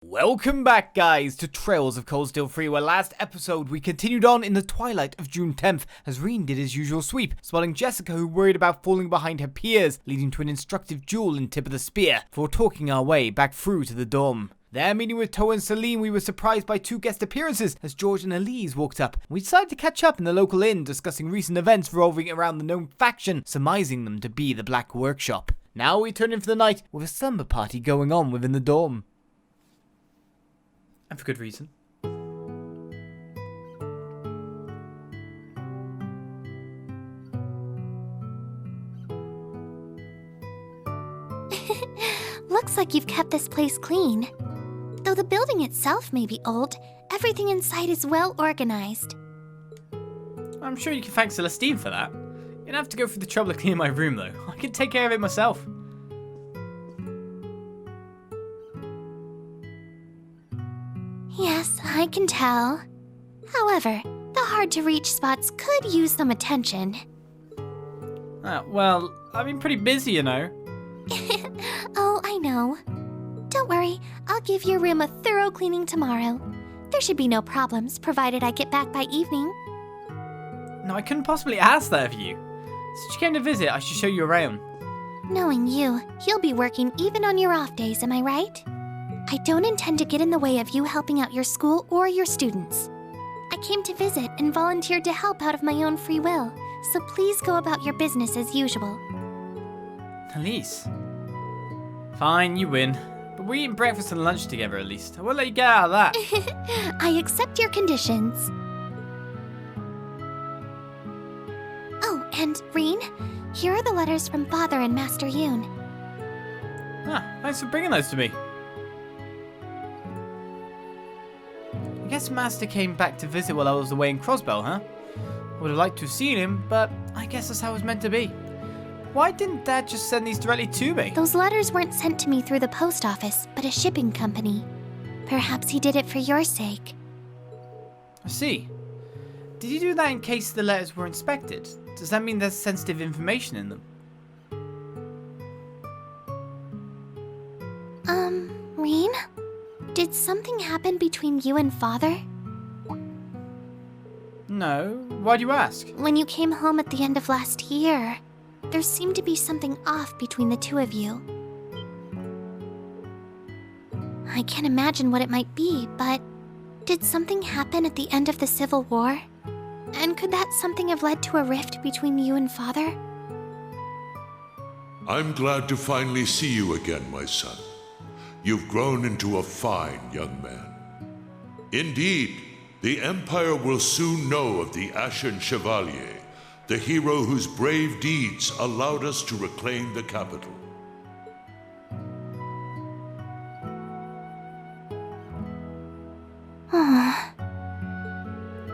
Welcome back, guys, to Trails of Cold Steel 3, where last episode we continued on in the twilight of June 10th as Rean did his usual sweep, spotting Jessica, who worried about falling behind her peers, leading to an instructive duel in Tip of the Spear, before talking our way back through to the dorm. There, meeting with Teo and Celine, we were surprised by two guest appearances as George and Elise walked up. We decided to catch up in the local inn, discussing recent events revolving around the known faction, surmising them to be the Black Workshop. Now we turn in for the night with a slumber party going on within the dorm. And for good reason. Looks like you've kept this place clean. Though the building itself may be old, everything inside is well organized. I'm sure you can thank Celestine for that. You don't have to go through the trouble of cleaning my room, though. I can take care of it myself. Yes, I can tell. However, the hard-to-reach spots could use some attention. Well, I've been pretty busy, you know. Oh, I know. Don't worry, I'll give your room a thorough cleaning tomorrow. There should be no problems, provided I get back by evening. No, I couldn't possibly ask that of you. Since you came to visit, I should show you around. Knowing you, you'll be working even on your off days, am I right? I don't intend to get in the way of you helping out your school or your students. I came to visit and volunteered to help out of my own free will, so please go about your business as usual. Elise. Fine, you win. But we're eating breakfast and lunch together at least. I won't let you get out of that. I accept your conditions. Oh, and Rean, here are the letters from Father and Master Yun. Thanks for bringing those to me. I guess Master came back to visit while I was away in Crossbell, huh? I would have liked to have seen him, but I guess that's how it was meant to be. Why didn't Dad just send these directly to me? Those letters weren't sent to me through the post office, but a shipping company. Perhaps he did it for your sake. I see. Did you do that in case the letters were inspected? Does that mean there's sensitive information in them? Rean? Did something happen between you and Father? No. Why do you ask? When you came home at the end of last year, there seemed to be something off between the two of you. I can't imagine what it might be, but did something happen at the end of the Civil War? And could that something have led to a rift between you and Father? I'm glad to finally see you again, my son. You've grown into a fine young man. Indeed, the Empire will soon know of the Ashen Chevalier, the hero whose brave deeds allowed us to reclaim the capital.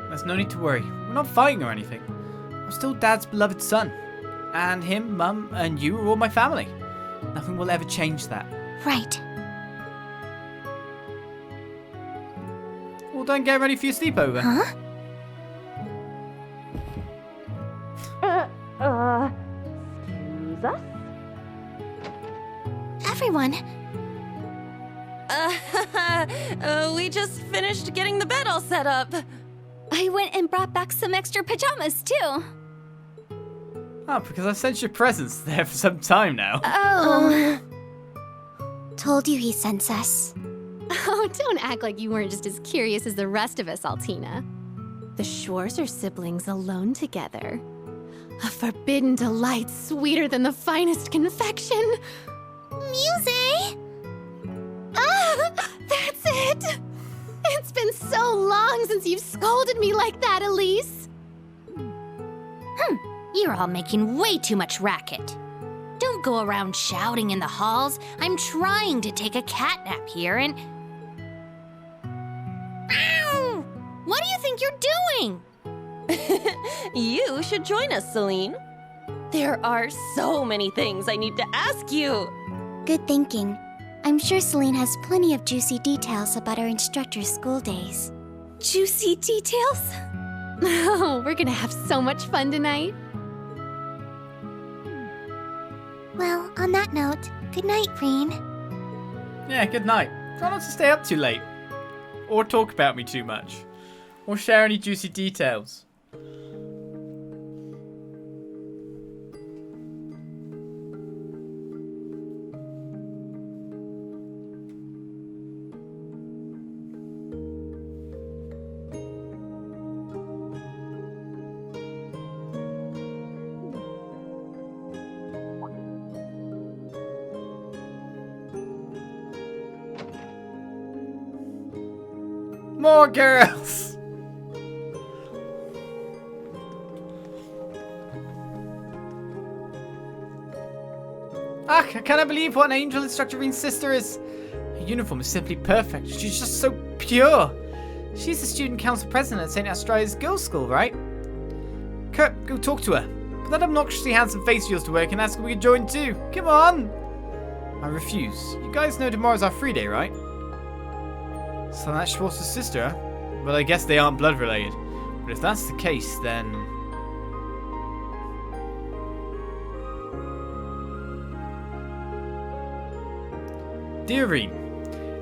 There's no need to worry. We're not fighting or anything. I'm still Dad's beloved son. And him, Mum, and you are all my family. Nothing will ever change that. Right. Well, don't get ready for your sleepover. Huh? Excuse us? Everyone, We just finished getting the bed all set up. I went and brought back some extra pajamas, too. Oh, because I've sent your presents there for some time now. Oh. told you he sends us. Oh, don't act like you weren't just as curious as the rest of us, Altina. The Schwarzer siblings alone together. A forbidden delight sweeter than the finest confection. Muse! Ah, that's it! It's been so long since you've scolded me like that, Elise. You're all making way too much racket. Don't go around shouting in the halls. I'm trying to take a cat nap here and... Ow! What do you think you're doing? You should join us, Celine. There are so many things I need to ask you. Good thinking. I'm sure Celine has plenty of juicy details about our instructor's school days. Juicy details? Oh, we're gonna have so much fun tonight. Well, on that note, good night, Rean. Yeah, good night. Try not to stay up too late. Or talk about me too much. Or share any juicy details. More girls! Ah, I cannot believe what an angel instructor Rean's sister is. Her uniform is simply perfect. She's just so pure. She's the student council president at St. Astria's girls' school, right? Kurt, go talk to her. Put that obnoxiously handsome face of yours to work and ask if we could join too. Come on! I refuse. You guys know tomorrow's our free day, right? So that's Schwarzer's sister, huh? Well, I guess they aren't blood related. But if that's the case, then... Dear Rean,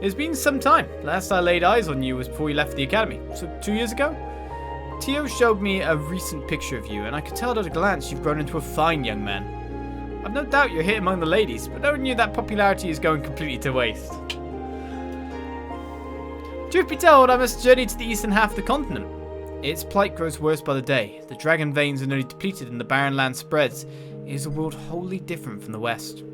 it's been some time. Last I laid eyes on you was before you left the academy. So 2 years ago? Teo showed me a recent picture of you, and I could tell at a glance you've grown into a fine young man. I've no doubt you're hit among the ladies, but knowing you that popularity is going completely to waste. Truth be told, I must journey to the eastern half of the continent. Its plight grows worse by the day. The dragon veins are nearly depleted and the barren land spreads. It is a world wholly different from the west.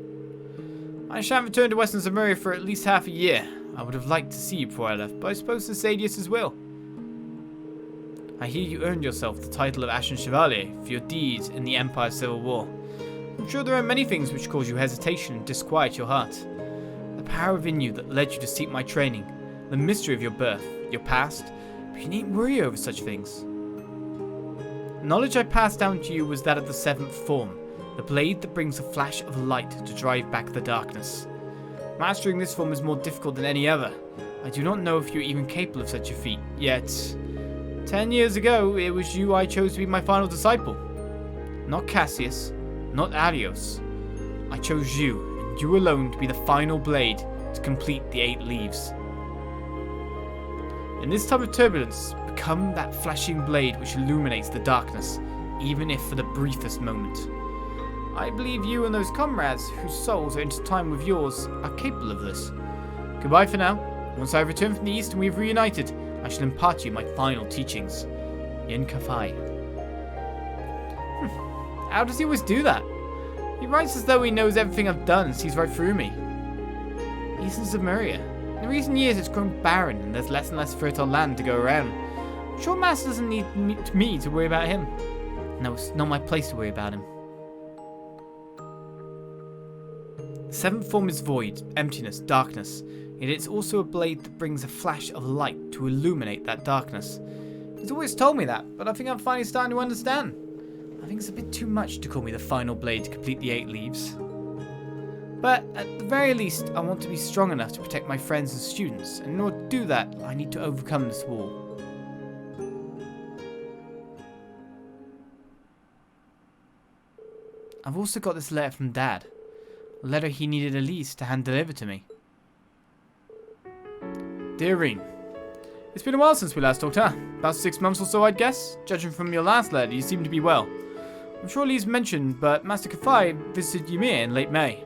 I shan't return to Western Erebonia for at least half a year. I would have liked to see you before I left, but I suppose the Sadius will. I hear you earned yourself the title of Ashen Chevalier for your deeds in the Empire Civil War. I'm sure there are many things which cause you hesitation and disquiet your heart. The power within you that led you to seek my training, the mystery of your birth, your past, but you needn't worry over such things. The knowledge I passed down to you was that of the 7th form, the blade that brings a flash of light to drive back the darkness. Mastering this form is more difficult than any other. I do not know if you're even capable of such a feat, yet 10 years ago it was you I chose to be my final disciple. Not Cassius, not Arios. I chose you, and you alone, to be the final blade to complete the 8 leaves. In this time of turbulence, become that flashing blade which illuminates the darkness, even if for the briefest moment. I believe you and those comrades, whose souls are intertwined with yours, are capable of this. Goodbye for now. Once I return from the east and we've reunited, I shall impart to you my final teachings. Yun Ka-Fai. How does he always do that? He writes as though he knows everything I've done and sees right through me. Eastern Zemuria. In recent years it's grown barren and there's less and less fertile land to go around. I'm sure Master doesn't need me to worry about him. No, it's not my place to worry about him. The 7th form is void, emptiness, darkness. Yet it's also a blade that brings a flash of light to illuminate that darkness. He's always told me that, but I think I'm finally starting to understand. I think it's a bit too much to call me the final blade to complete the 8 leaves. But at the very least, I want to be strong enough to protect my friends and students, and in order to do that, I need to overcome this wall. I've also got this letter from Dad. A letter he needed Elise to hand deliver to me. Dear Rean, it's been a while since we last talked, huh? About 6 months or so, I'd guess? Judging from your last letter, you seem to be well. I'm sure Elise mentioned, but Master Ka-Fai visited Ymir in late May.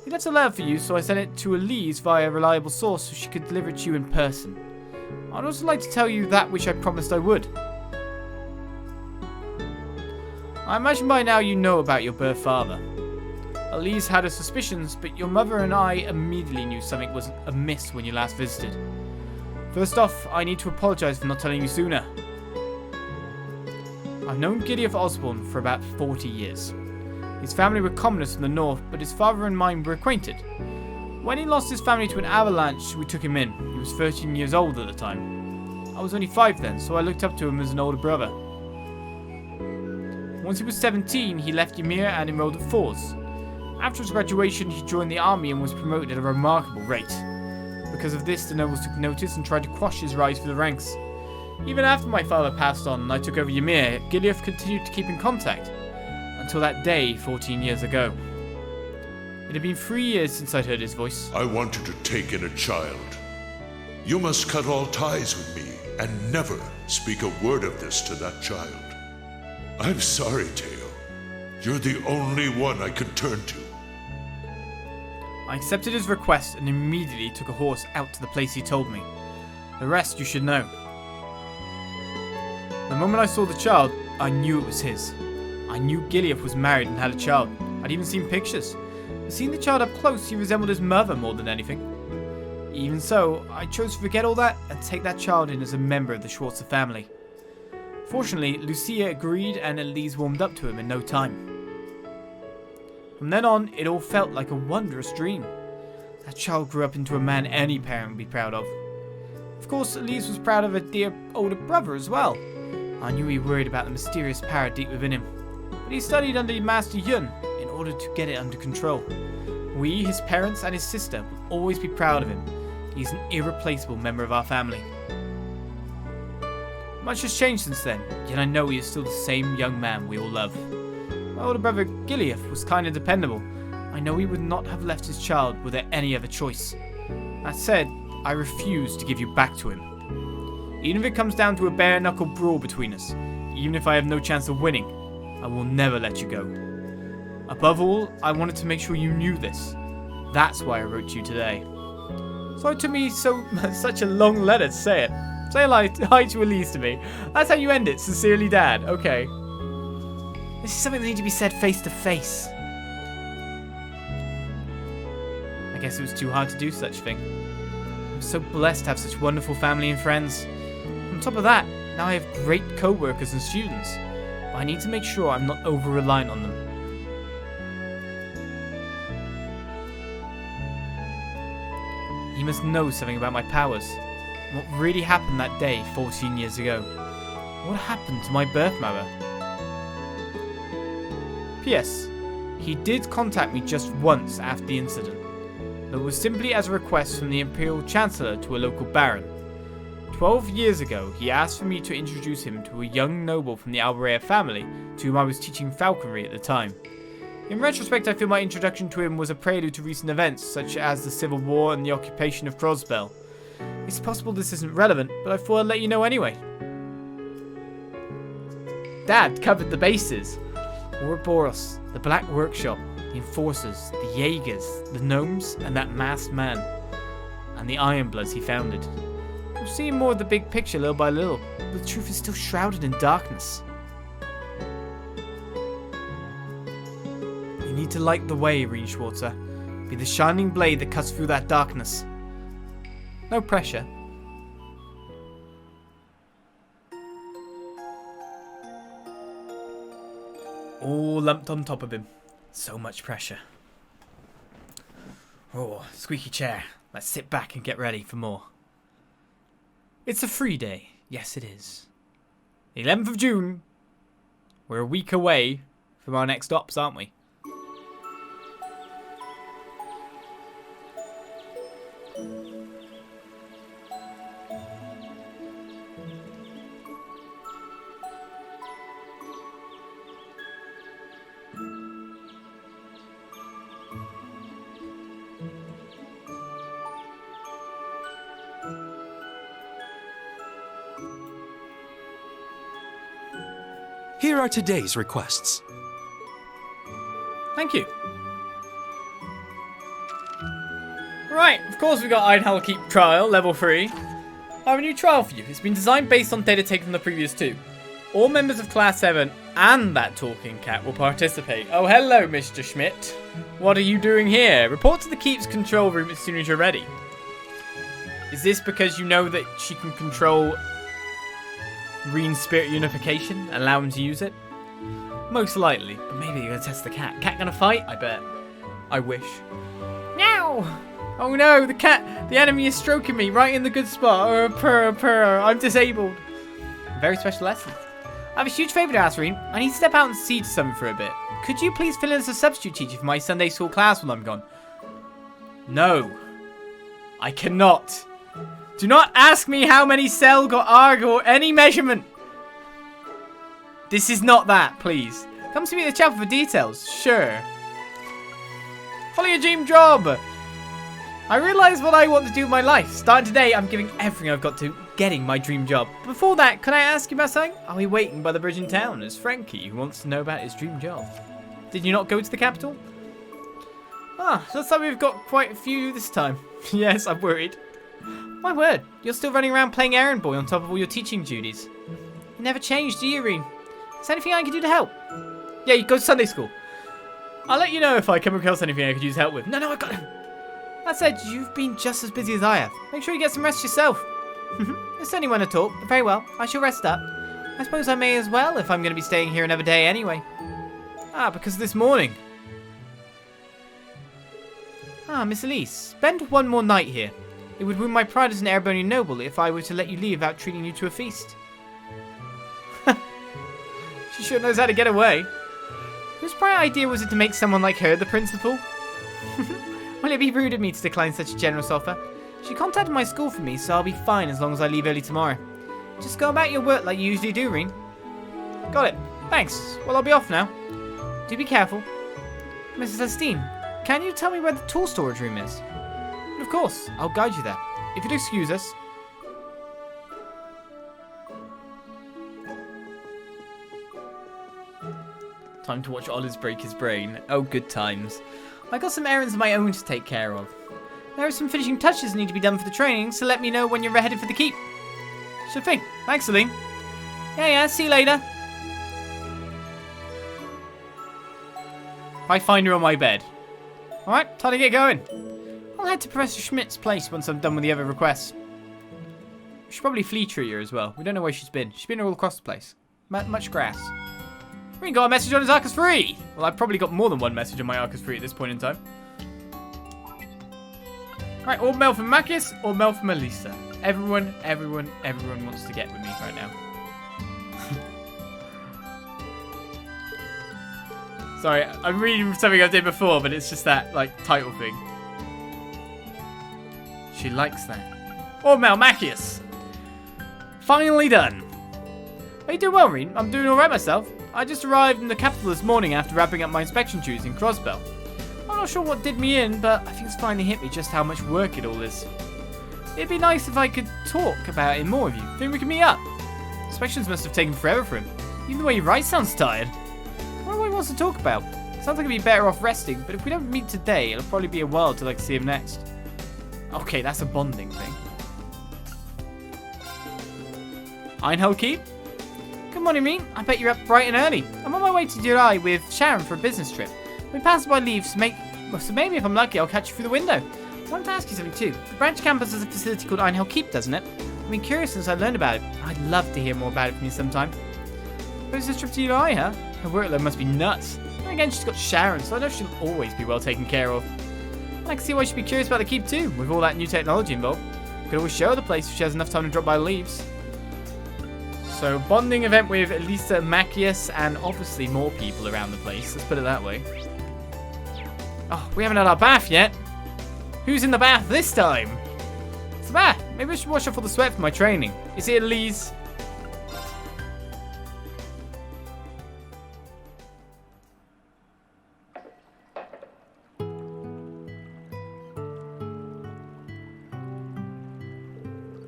He left a letter for you, so I sent it to Elise via a reliable source so she could deliver it to you in person. I'd also like to tell you that which I promised I would. I imagine by now you know about your birth father. Elise had her suspicions, but your mother and I immediately knew something was amiss when you last visited. First off, I need to apologise for not telling you sooner. I've known Gideon Osborne for about 40 years. His family were commoners from the north, but his father and mine were acquainted. When he lost his family to an avalanche, we took him in. He was 13 years old at the time. I was only 5 then, so I looked up to him as an older brother. Once he was 17, he left Ymir and enrolled at Thors. After his graduation, he joined the army and was promoted at a remarkable rate. Because of this, the nobles took notice and tried to quash his rise through the ranks. Even after my father passed on and I took over Ymir, Gilead continued to keep in contact. Until that day, 14 years ago. It had been 3 years since I'd heard his voice. I wanted to take in a child, You must cut all ties with me and never speak a word of this to that child. I'm sorry, Teo. You're the only one I can turn to. I accepted his request and immediately took a horse out to the place he told me. The rest you should know. The moment I saw the child, I knew it was his. I knew Gilead was married and had a child. I'd even seen pictures. But seeing the child up close, he resembled his mother more than anything. Even so, I chose to forget all that and take that child in as a member of the Schwarzer family. Fortunately, Lucia agreed and Elise warmed up to him in no time. From then on, it all felt like a wondrous dream. That child grew up into a man any parent would be proud of. Of course, Elise was proud of her dear older brother as well. I knew he worried about the mysterious power deep within him, but he studied under Master Yun in order to get it under control. We, his parents and his sister, will always be proud of him. He's an irreplaceable member of our family. Much has changed since then, yet I know he is still the same young man we all love. My older brother Gilead was kind and dependable. I know he would not have left his child were there any other choice. That said, I refuse to give you back to him. Even if it comes down to a bare-knuckle brawl between us, even if I have no chance of winning, I will never let you go. Above all, I wanted to make sure you knew this. That's why I wrote to you today. So it took me such a long letter to say it. Say hi to Elise to me. That's how you end it. Sincerely, Dad. Okay. This is something that needs to be said face to face. I guess it was too hard to do such a thing. I'm so blessed to have such wonderful family and friends. On top of that, now I have great co-workers and students. But I need to make sure I'm not over-reliant on them. You must know something about my powers. What really happened that day 14 years ago. What happened to my birth mother? P.S. He did contact me just once after the incident. But it was simply as a request from the Imperial Chancellor to a local baron. 12 years ago, he asked for me to introduce him to a young noble from the Alberea family to whom I was teaching falconry at the time. In retrospect, I feel my introduction to him was a prelude to recent events, such as the Civil War and the occupation of Crosbell. It's possible this isn't relevant, but I thought I'd let you know anyway. Dad covered the bases. Ouroboros, the Black Workshop, the Enforcers, the Jaegers, the Gnomes, and that masked man. And the Ironbloods he founded. I'm seeing more of the big picture little by little, but the truth is still shrouded in darkness. You need to light the way, Rean Schwarzer. Be the shining blade that cuts through that darkness. No pressure. All lumped on top of him. So much pressure. Oh, squeaky chair. Let's sit back and get ready for more. It's a free day. Yes, it is. The 11th of June. We're a week away from our next stops, aren't we? Here are today's requests. Thank you. Right, of course we got Einhal Keep Trial, level 3. I have a new trial for you. It's been designed based on data taken from the previous two. All members of Class 7 and that talking cat will participate. Oh, hello, Mr. Schmidt. What are you doing here? Report to the Keep's control room as soon as you're ready. Is this because you know that she can control Rean's spirit unification and allow him to use it? Most likely, but maybe you're gonna test the cat. Cat gonna fight? I bet. I wish. Meow! Oh no, the cat, the enemy is stroking me right in the good spot. Purr. I'm disabled. Very special lesson. I have a huge favour to ask, Rean. I need to step out and see to something for a bit. Could you please fill in as a substitute teacher for my Sunday school class while I'm gone? No. I cannot. Do not ask me how many cell got arg or any measurement. This is not that, please. Come to me at the chapel for details. Sure. Follow your dream job. I realize what I want to do with my life. Starting today, I'm giving everything I've got to getting my dream job. Before that, can I ask you about something? Are we waiting by the bridge in town? There's Franky, who wants to know about his dream job. Did you not go to the capital? Ah, looks like we've got quite a few this time. Yes, I'm worried. My word, you're still running around playing errand boy on top of all your teaching duties. You never changed, do you, Rean? Is there anything I can do to help? Yeah, you go to Sunday school. I'll let you know if I come across anything I could use help with. No, I got him. That said, you've been just as busy as I have. Make sure you get some rest yourself. It's only when I talk, but very well. I shall rest up. I suppose I may as well if I'm going to be staying here another day anyway. Ah, because this morning. Ah, Miss Elise, spend one more night here. It would wound my pride as an Erebonian noble if I were to let you leave without treating you to a feast. She sure knows how to get away. Whose bright idea was it to make someone like her the principal? Will it be rude of me to decline such a generous offer? She contacted my school for me, so I'll be fine as long as I leave early tomorrow. Just go about your work like you usually do, Rean. Got it. Thanks. Well, I'll be off now. Do be careful. Mrs. Esteem, can you tell me where the tool storage room is? Of course. I'll guide you there. If you'd excuse us. Time to watch Olive break his brain. Oh, good times. I got some errands of my own to take care of. There are some finishing touches that need to be done for the training, so let me know when you're headed for the keep. Sure thing. Thanks, Celine. Yeah, see you later. I find her on my bed. Alright, time to get going. I'll head to Professor Schmidt's place once I'm done with the other requests. We should probably flea tree her as well. We don't know where she's been. She's been all across the place. Much grass. We got a message on his Arcus 3. Well, I've probably got more than one message on my Arcus 3 at this point in time. Right, all mail from Marcus, or mail from Elise. Everyone wants to get with me right now. Sorry, I'm reading something I did before, but it's just that, like, title thing. She likes that. Or Malmachius. Finally done. Are you doing well, Rean? I'm doing alright myself. I just arrived in the capital this morning after wrapping up my inspection duties in Crossbell. I'm not sure what did me in, but I think it's finally hit me just how much work it all is. It'd be nice if I could talk about it more with you. Think we can meet up? Inspections must have taken forever for him. Even the way he writes sounds tired. I wonder what he wants to talk about. Sounds like he'd be better off resting, but if we don't meet today, it'll probably be a while till I can see him next. Okay, that's a bonding thing. Einhell Keep? Good morning, Rean. I bet you're up bright and early. I'm on my way to Durai with Sharon for a business trip. We passed by Leeves so maybe if I'm lucky, I'll catch you through the window. I wanted to ask you something too. The branch campus has a facility called Einhell Keep, doesn't it? I've been curious since I learned about it. I'd love to hear more about it from you sometime. But it's a trip to Durai, huh? Her workload must be nuts. And again, she's got Sharon, so I know she'll always be well taken care of. I can see why she'd be curious about the keep too, with all that new technology involved. Could always show her the place if she has enough time to drop by Leeves. So, bonding event with Elise, Macius, and obviously more people around the place. Let's put it that way. Oh, we haven't had our bath yet. Who's in the bath this time? It's the bath. Maybe I should wash off all the sweat from my training. Is it Elise?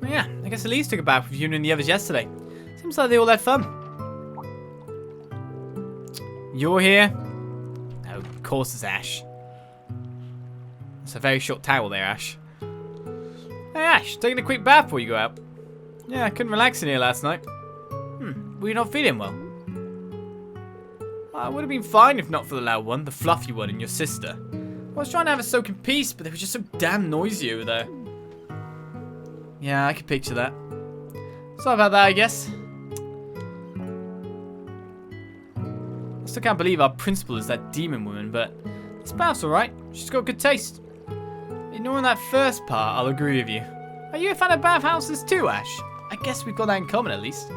Yeah, I guess Elise took a bath with you and the others yesterday. Seems like they all had fun. You're here? Oh, of course it's Ash. It's a very short towel there, Ash. Hey Ash, taking a quick bath before you go out? Yeah, I couldn't relax in here last night. Were you not feeling well? I would have been fine if not for the loud one, the fluffy one, and your sister. I was trying to have a soak in peace, but they were just so damn noisy over there. Yeah, I can picture that. Sorry about that, I guess. I still can't believe our principal is that demon woman, but this bath's alright. She's got good taste. Ignoring that first part, I'll agree with you. Are you a fan of bathhouses too, Ash? I guess we've got that in common at least.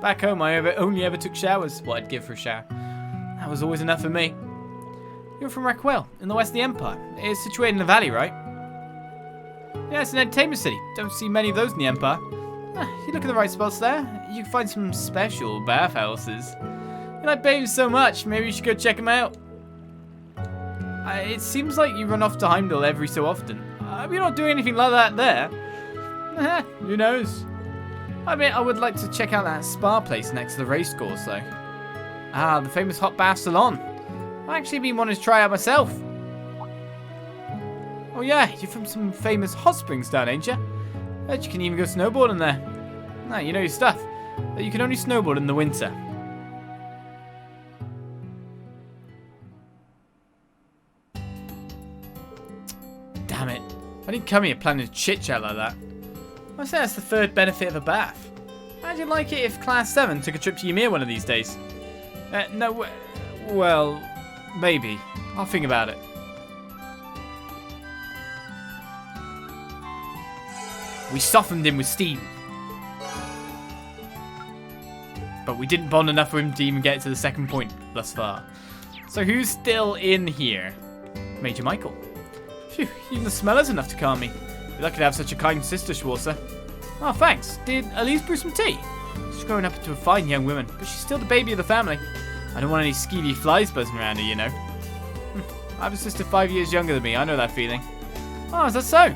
Back home, I only ever took showers. What I'd give for a shower. That was always enough for me. You're from Raquel, in the west of the Empire. It's situated in the valley, right? Yeah, it's an entertainment city. Don't see many of those in the Empire. You look at the right spots there. You can find some special bathhouses. You like bathing so much, maybe you should go check them out. It seems like you run off to Heimdall every so often. We're not doing anything like that there. Who knows? I mean, I would like to check out that spa place next to the race course, though. Ah, the famous hot bath salon. I've actually been wanting to try out myself. Oh yeah, you're from some famous hot springs down, ain't you? Heard you can even go snowboarding there. Ah, you know your stuff. But you can only snowboard in the winter. Damn it. I didn't come here planning to chit-chat like that. I say that's the third benefit of a bath. How'd you like it if Class 7 took a trip to Ymir one of these days? No, well, maybe. I'll think about it. We softened him with steam. But we didn't bond enough with him to even get to the second point thus far. So who's still in here? Major Michael. Phew, even the smell is enough to calm me. You're lucky to have such a kind sister, Schwarzer. Oh, thanks. Did Elise brew some tea? She's growing up into a fine young woman, but she's still the baby of the family. I don't want any skeevy flies buzzing around her, you know. I have a sister 5 years younger than me. I know that feeling. Oh, is that so?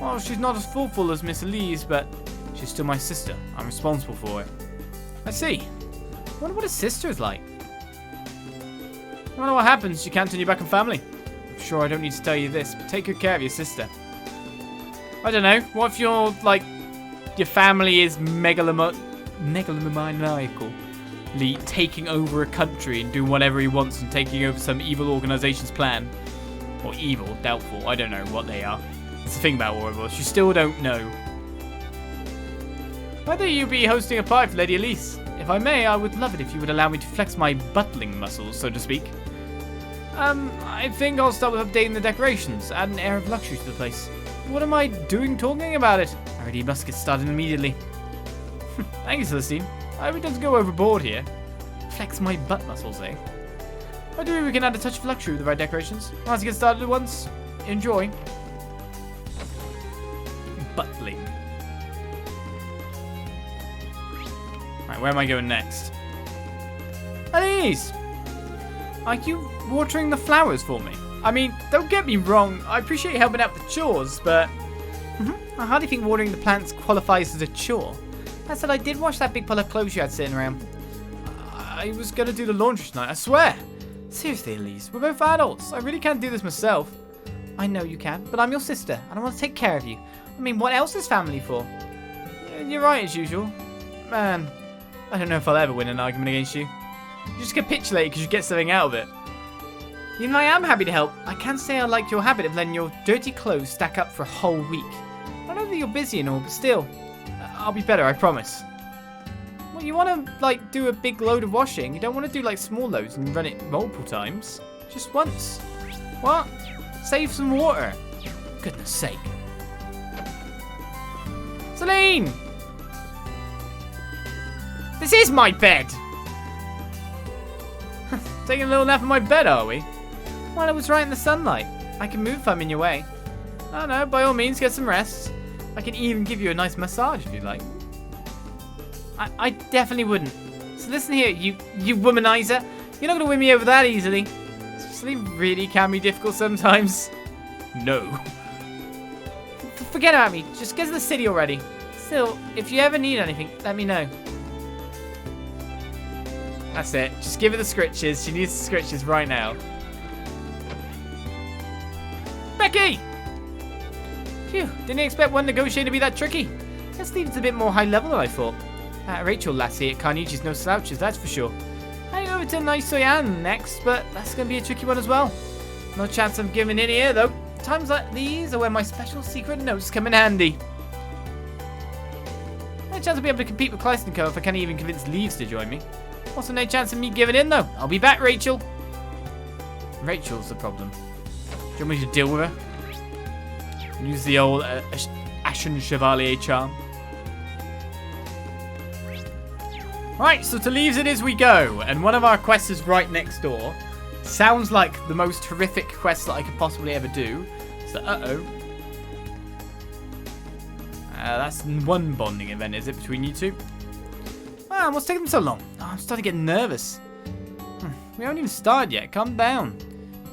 Well, she's not as thoughtful as Miss Elise, but she's still my sister. I'm responsible for it. I see. I wonder what a sister is like. No matter what happens, you can't turn your back on family. I'm sure I don't need to tell you this, but take good care of your sister. I don't know. What if you're, like, your family is megalomaniacal, taking over a country and doing whatever he wants and taking over some evil organization's plan? Or evil, doubtful, I don't know what they are. It's the thing about War of Us, you still don't know. Whether you be hosting a party for Lady Elise. If I may, I would love it if you would allow me to flex my butling muscles, so to speak. I think I'll start with updating the decorations, add an air of luxury to the place. What am I doing talking about it? I really must get started immediately. Thank you, Celestine. I hope it doesn't go overboard here. Flex my butt muscles, eh? I do we can add a touch of luxury with the right decorations. Let's get started at once. Enjoy. Butling. Right, where am I going next? Elise! Are you watering the flowers for me? I mean, don't get me wrong, I appreciate you helping out with the chores, but I hardly think watering the plants qualifies as a chore. That said, I did wash that big pile of clothes you had sitting around. I was going to do the laundry tonight, I swear. Seriously, Elise, we're both adults. I really can't do this myself. I know you can, but I'm your sister, and I want to take care of you. I mean, what else is family for? You're right, as usual. Man, I don't know if I'll ever win an argument against you. You just capitulate because you get something out of it. Even though I am happy to help, I can't say I like your habit of letting your dirty clothes stack up for a whole week. I know that you're busy and all, but still, I'll be better, I promise. Well, you want to, like, do a big load of washing. You don't want to do, like, small loads and run it multiple times. Just once. What? Save some water. Goodness sake. Celine! This is my bed! Taking a little nap in my bed, are we? Well, it was right in the sunlight. I can move if I'm in your way. Oh no, by all means, get some rest. I can even give you a nice massage if you'd like. I definitely wouldn't. So listen here, you womanizer. You're not going to win me over that easily. Sleep really can be difficult sometimes. No. Forget about me. Just get to the city already. Still, if you ever need anything, let me know. That's it. Just give her the scritches. She needs the scritches right now. Becky! Phew, didn't expect one negotiator to be that tricky. Guess Leeves a bit more high level than I thought. Rachel lassie at Carnegie's no slouches, that's for sure. Heading over to Nice Soyan next, but that's going to be a tricky one as well. No chance of giving in here, though. Times like these are when my special secret notes come in handy. No chance I'll be able to compete with Kleist & Co. if I can't even convince Leeves to join me. Also no chance of me giving in, though. I'll be back, Rachel. Rachel's the problem. Do you want me to deal with her? Use the old Ashen Chevalier charm. Right, so to Leeves it is we go. And one of our quests is right next door. Sounds like the most horrific quest that I could possibly ever do. So, that's one bonding event, is it, between you two? Ah, what's taking them so long? Oh, I'm starting to get nervous. We haven't even started yet. Calm down.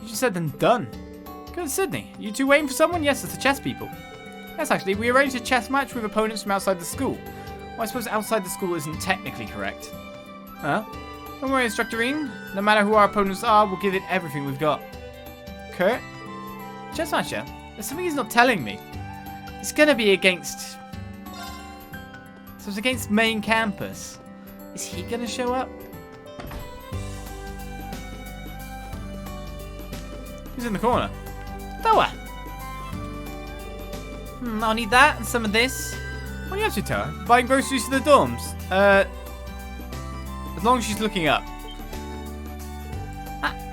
You just said then done. Good, Sydney. You two waiting for someone? Yes, it's the chess people. Yes, actually, we arranged a chess match with opponents from outside the school. Well, I suppose outside the school isn't technically correct. Huh? Don't worry, Instructor Rean. No matter who our opponents are, we'll give it everything we've got. Kurt? Chess matcher? There's something he's not telling me. It's gonna be against... So it's against main campus. Is he gonna show up? Who's in the corner? Toa! I'll need that and some of this. What are you up to, Toa? Buying groceries to the dorms? As long as she's looking up.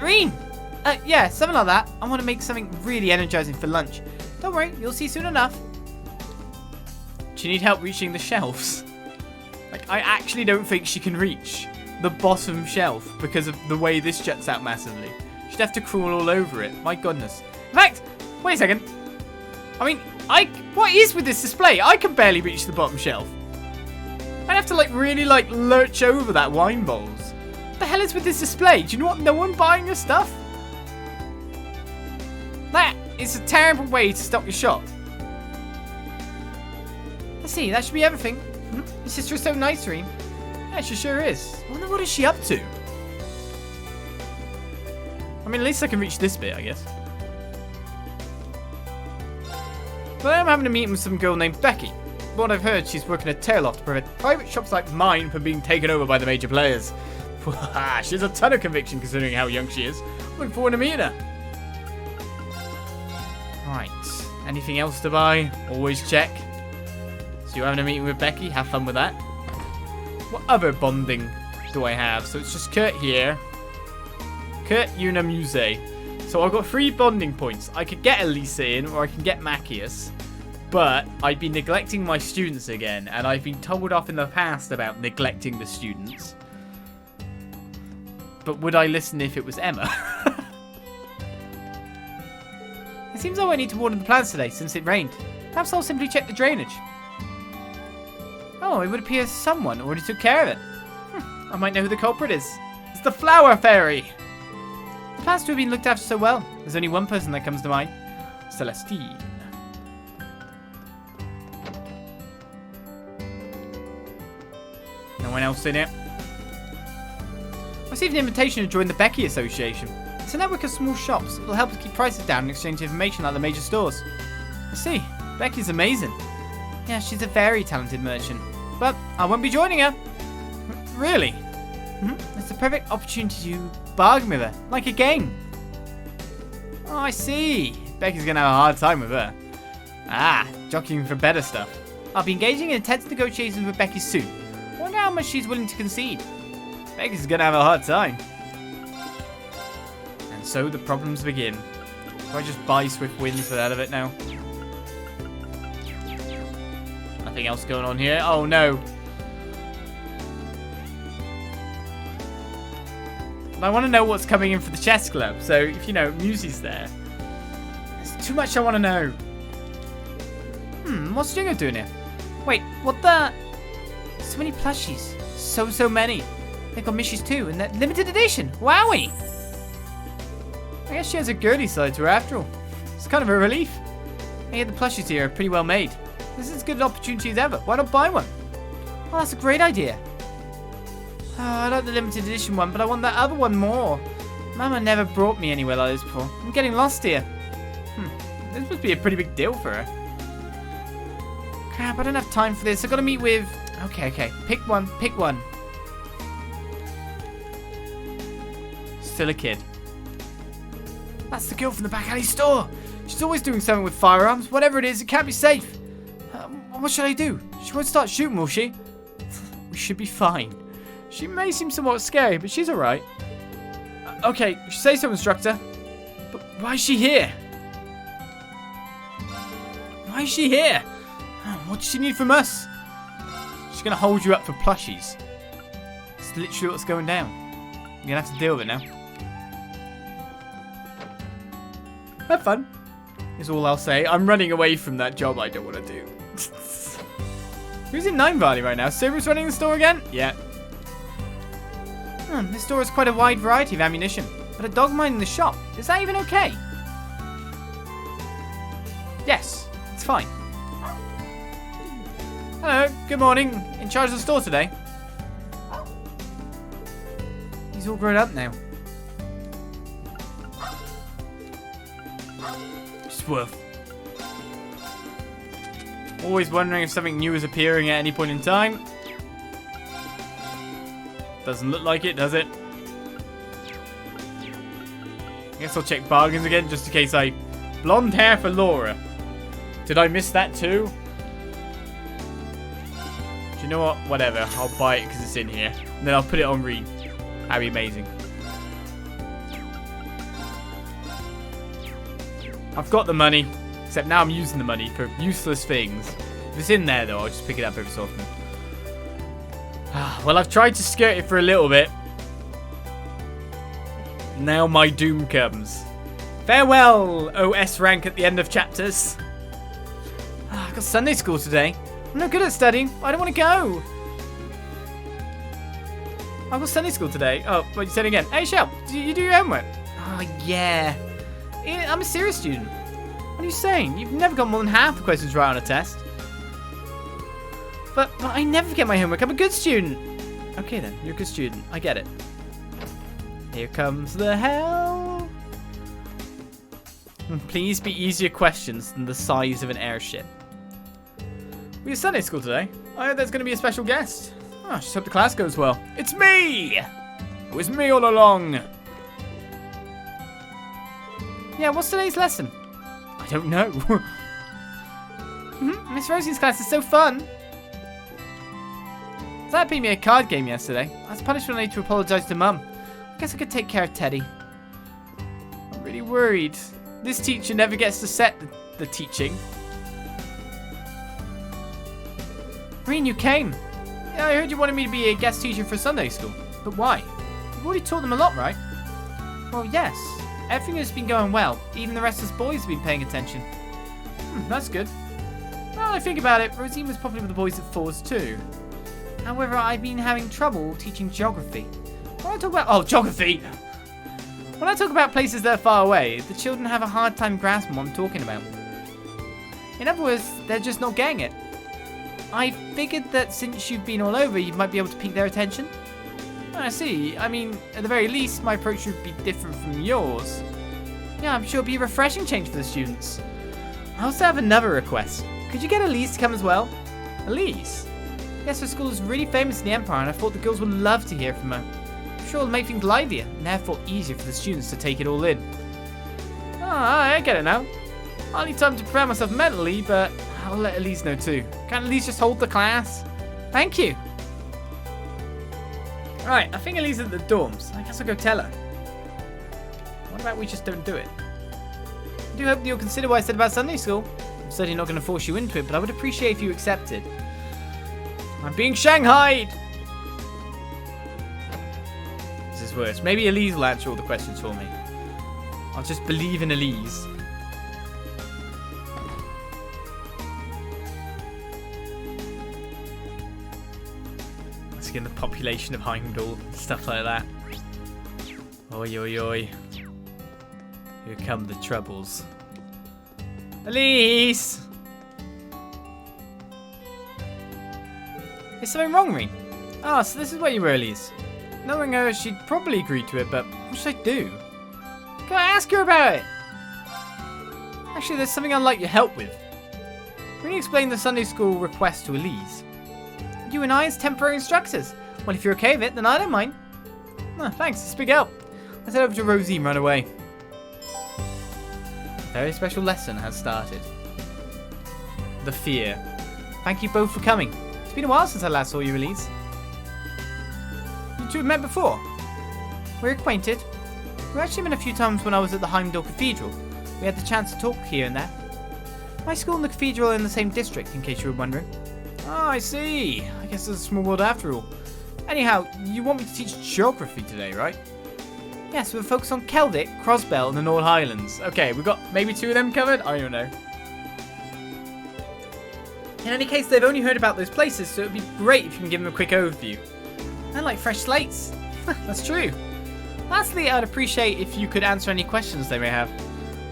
Rean! Yeah, something like that. I want to make something really energizing for lunch. Don't worry, you'll see soon enough. Do you need help reaching the shelves? Like, I actually don't think she can reach the bottom shelf because of the way this juts out massively. She'd have to crawl all over it. My goodness. In fact, wait a second. I mean, what is with this display? I can barely reach the bottom shelf. I'd have to, like, really, like, lurch over that wine bowls. What the hell is with this display? Do you know what? No one buying your stuff? That is a terrible way to stock your shop. Let's see, that should be everything. Your sister is so nice, Rean. Yeah, she sure is. I wonder what is she up to? I mean, at least I can reach this bit, I guess. But I'm having a meeting with some girl named Becky. From what I've heard, she's working a tail off to prevent private shops like mine from being taken over by the major players. She has a ton of conviction considering how young she is. I'm looking forward to meeting her. Right, anything else to buy? Always check. So you're having a meeting with Becky, have fun with that. What other bonding do I have? So it's just Kurt here. Kurt, Una, Muse. So I've got 3 bonding points. I could get Elise in, or I can get Macius. But I'd be neglecting my students again, and I've been told off in the past about neglecting the students. But would I listen if it was Emma? It seems though I need to water the plants today since it rained. Perhaps I'll simply check the drainage. Oh, it would appear someone already took care of it. I might know who the culprit is. It's the flower fairy. The plants have been looked after so well. There's only one person that comes to mind. Celestine. No one else in it. I received an invitation to join the Becky Association. It's a network of small shops. It'll help us keep prices down and exchange information like the major stores. I see. Becky's amazing. Yeah, she's a very talented merchant. But I won't be joining her. Really? It's a perfect opportunity to bargain with her, like a game. Oh, I see. Becky's going to have a hard time with her. Ah, jockeying for better stuff. I'll be engaging in intense negotiations with Becky soon. I wonder how much she's willing to concede. Becky's going to have a hard time. And so the problems begin. Do I just buy Swift Winds for the hell of it now? Nothing else going on here. Oh no. I want to know what's coming in for the chess club. So if you know Musie's there. There's too much I want to know. What's Jingo doing here? Wait, what the? So many plushies. So many. They've got Mishies too, and they're limited edition. Wowie! I guess she has a girly side to her after all. It's kind of a relief. I hear the plushies here are pretty well made. This is as good an opportunity as ever. Why not buy one? Oh, that's a great idea. Oh, I like the limited edition one, but I want that other one more. Mama never brought me anywhere like this before. I'm getting lost here. This must be a pretty big deal for her. Crap, I don't have time for this. I gotta meet with... Okay. Pick one. Still a kid. That's the girl from the back alley store. She's always doing something with firearms. Whatever it is, it can't be safe. What should I do? She won't start shooting, will she? We should be fine. She may seem somewhat scary, but she's alright. Okay, say so, instructor. But why is she here? Why is she here? What does she need from us? She's going to hold you up for plushies. It's literally what's going down. You're going to have to deal with it now. Have fun, is all I'll say. I'm running away from that job I don't want to do. Who's in Nine Valley right now? Saber's running the store again? Yeah. This store has quite a wide variety of ammunition, but a dog minding the shop. Is that even okay? Yes, it's fine. Hello, good morning. In charge of the store today? He's all grown up now. Swoof. Always wondering if something new is appearing at any point in time. Doesn't look like it, does it? I guess I'll check bargains again just in case I... Blonde hair for Laura. Did I miss that too? Do you know what? Whatever. I'll buy it because it's in here. And then I'll put it on Rean. That'd be amazing. I've got the money. Except now I'm using the money for useless things. If it's in there though, I'll just pick it up every so often. Well, I've tried to skirt it for a little bit. Now my doom comes. Farewell, OS rank at the end of chapters. I've got Sunday school today. I'm not good at studying. I don't want to go. I've got Sunday school today. Oh, what you said again? Hey, Shell, do you do your homework? Oh, yeah. I'm a serious student. What are you saying? You've never got more than half the questions right on a test. But I never get my homework. I'm a good student. Okay, then. You're a good student. I get it. Here comes the hell. Please be easier questions than the size of an airship. We have Sunday school today. I heard there's going to be a special guest. Oh, I just hope the class goes well. It's me! It was me all along. Yeah, what's today's lesson? I don't know. Miss Rosie's class is so fun. Dad beat me a card game yesterday. As punishment, I need to apologize to Mum. I guess I could take care of Teddy. I'm really worried. This teacher never gets to set the teaching. Rean, you came. Yeah, I heard you wanted me to be a guest teacher for Sunday school. But why? You've already taught them a lot, right? Well, yes. Everything has been going well. Even the rest of us boys have been paying attention. That's good. Well, I think about it, Rosine was popular with the boys at Thors too. However, I've been having trouble teaching geography. When I talk about... geography! When I talk about places that are far away, the children have a hard time grasping what I'm talking about. In other words, they're just not getting it. I figured that since you've been all over, you might be able to pique their attention. I see. I mean, at the very least, my approach would be different from yours. Yeah, I'm sure it'd be a refreshing change for the students. I also have another request. Could you get Elise to come as well? Elise? Yes, her school is really famous in the Empire, and I thought the girls would love to hear from her. I'm sure it'll make things livelier, and therefore easier for the students to take it all in. I get it now. I'll need time to prepare myself mentally, but I'll let Elise know too. Can't Elise just hold the class? Thank you. Right, I think Elise is at the dorms. I guess I'll go tell her. What about we just don't do it? I do hope that you'll consider what I said about Sunday school. I'm certainly not going to force you into it, but I would appreciate if you accepted. I'm being shanghaied! This is worse. Maybe Elise will answer all the questions for me. I'll just believe in Elise. Let's get the population of Heimdall and stuff like that. Oi, oi, oi. Here come the troubles. Elise! Is something wrong, Rean? Ah, so this is where you were, Elise. Knowing her, she'd probably agree to it, but what should I do? Can I ask her about it? Actually, there's something I'd like your help with. Rean explained the Sunday school request to Elise. You and I as temporary instructors. Well, if you're okay with it, then I don't mind. Oh, thanks, it's a big help. Let's head over to Rosie and run away. A very special lesson has started. The fear. Thank you both for coming. It's been a while since I last saw you, Elise. You two have met before? We're acquainted. We actually met a few times when I was at the Heimdall Cathedral. We had the chance to talk here and there. My school and the cathedral are in the same district, in case you were wondering. Oh, I see. I guess it's a small world after all. Anyhow, you want me to teach geography today, right? Yes, we'll focus on Celtic, Crossbell, and the North Highlands. Okay, we've got maybe 2 of them covered? I don't know. In any case, they've only heard about those places, so it would be great if you can give them a quick overview. I like fresh slates. That's true. Lastly, I'd appreciate if you could answer any questions they may have.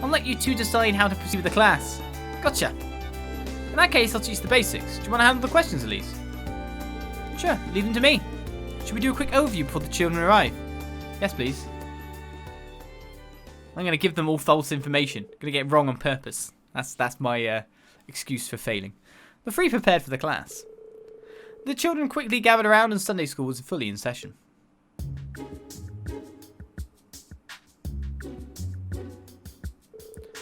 I'll let you two decide how to proceed with the class. Gotcha. In that case, I'll teach the basics. Do you want to handle the questions, Elise? Sure, leave them to me. Should we do a quick overview before the children arrive? Yes, please. I'm going to give them all false information. I'm going to get it wrong on purpose. That's my excuse for failing. The three prepared for the class. The children quickly gathered around and Sunday school was fully in session.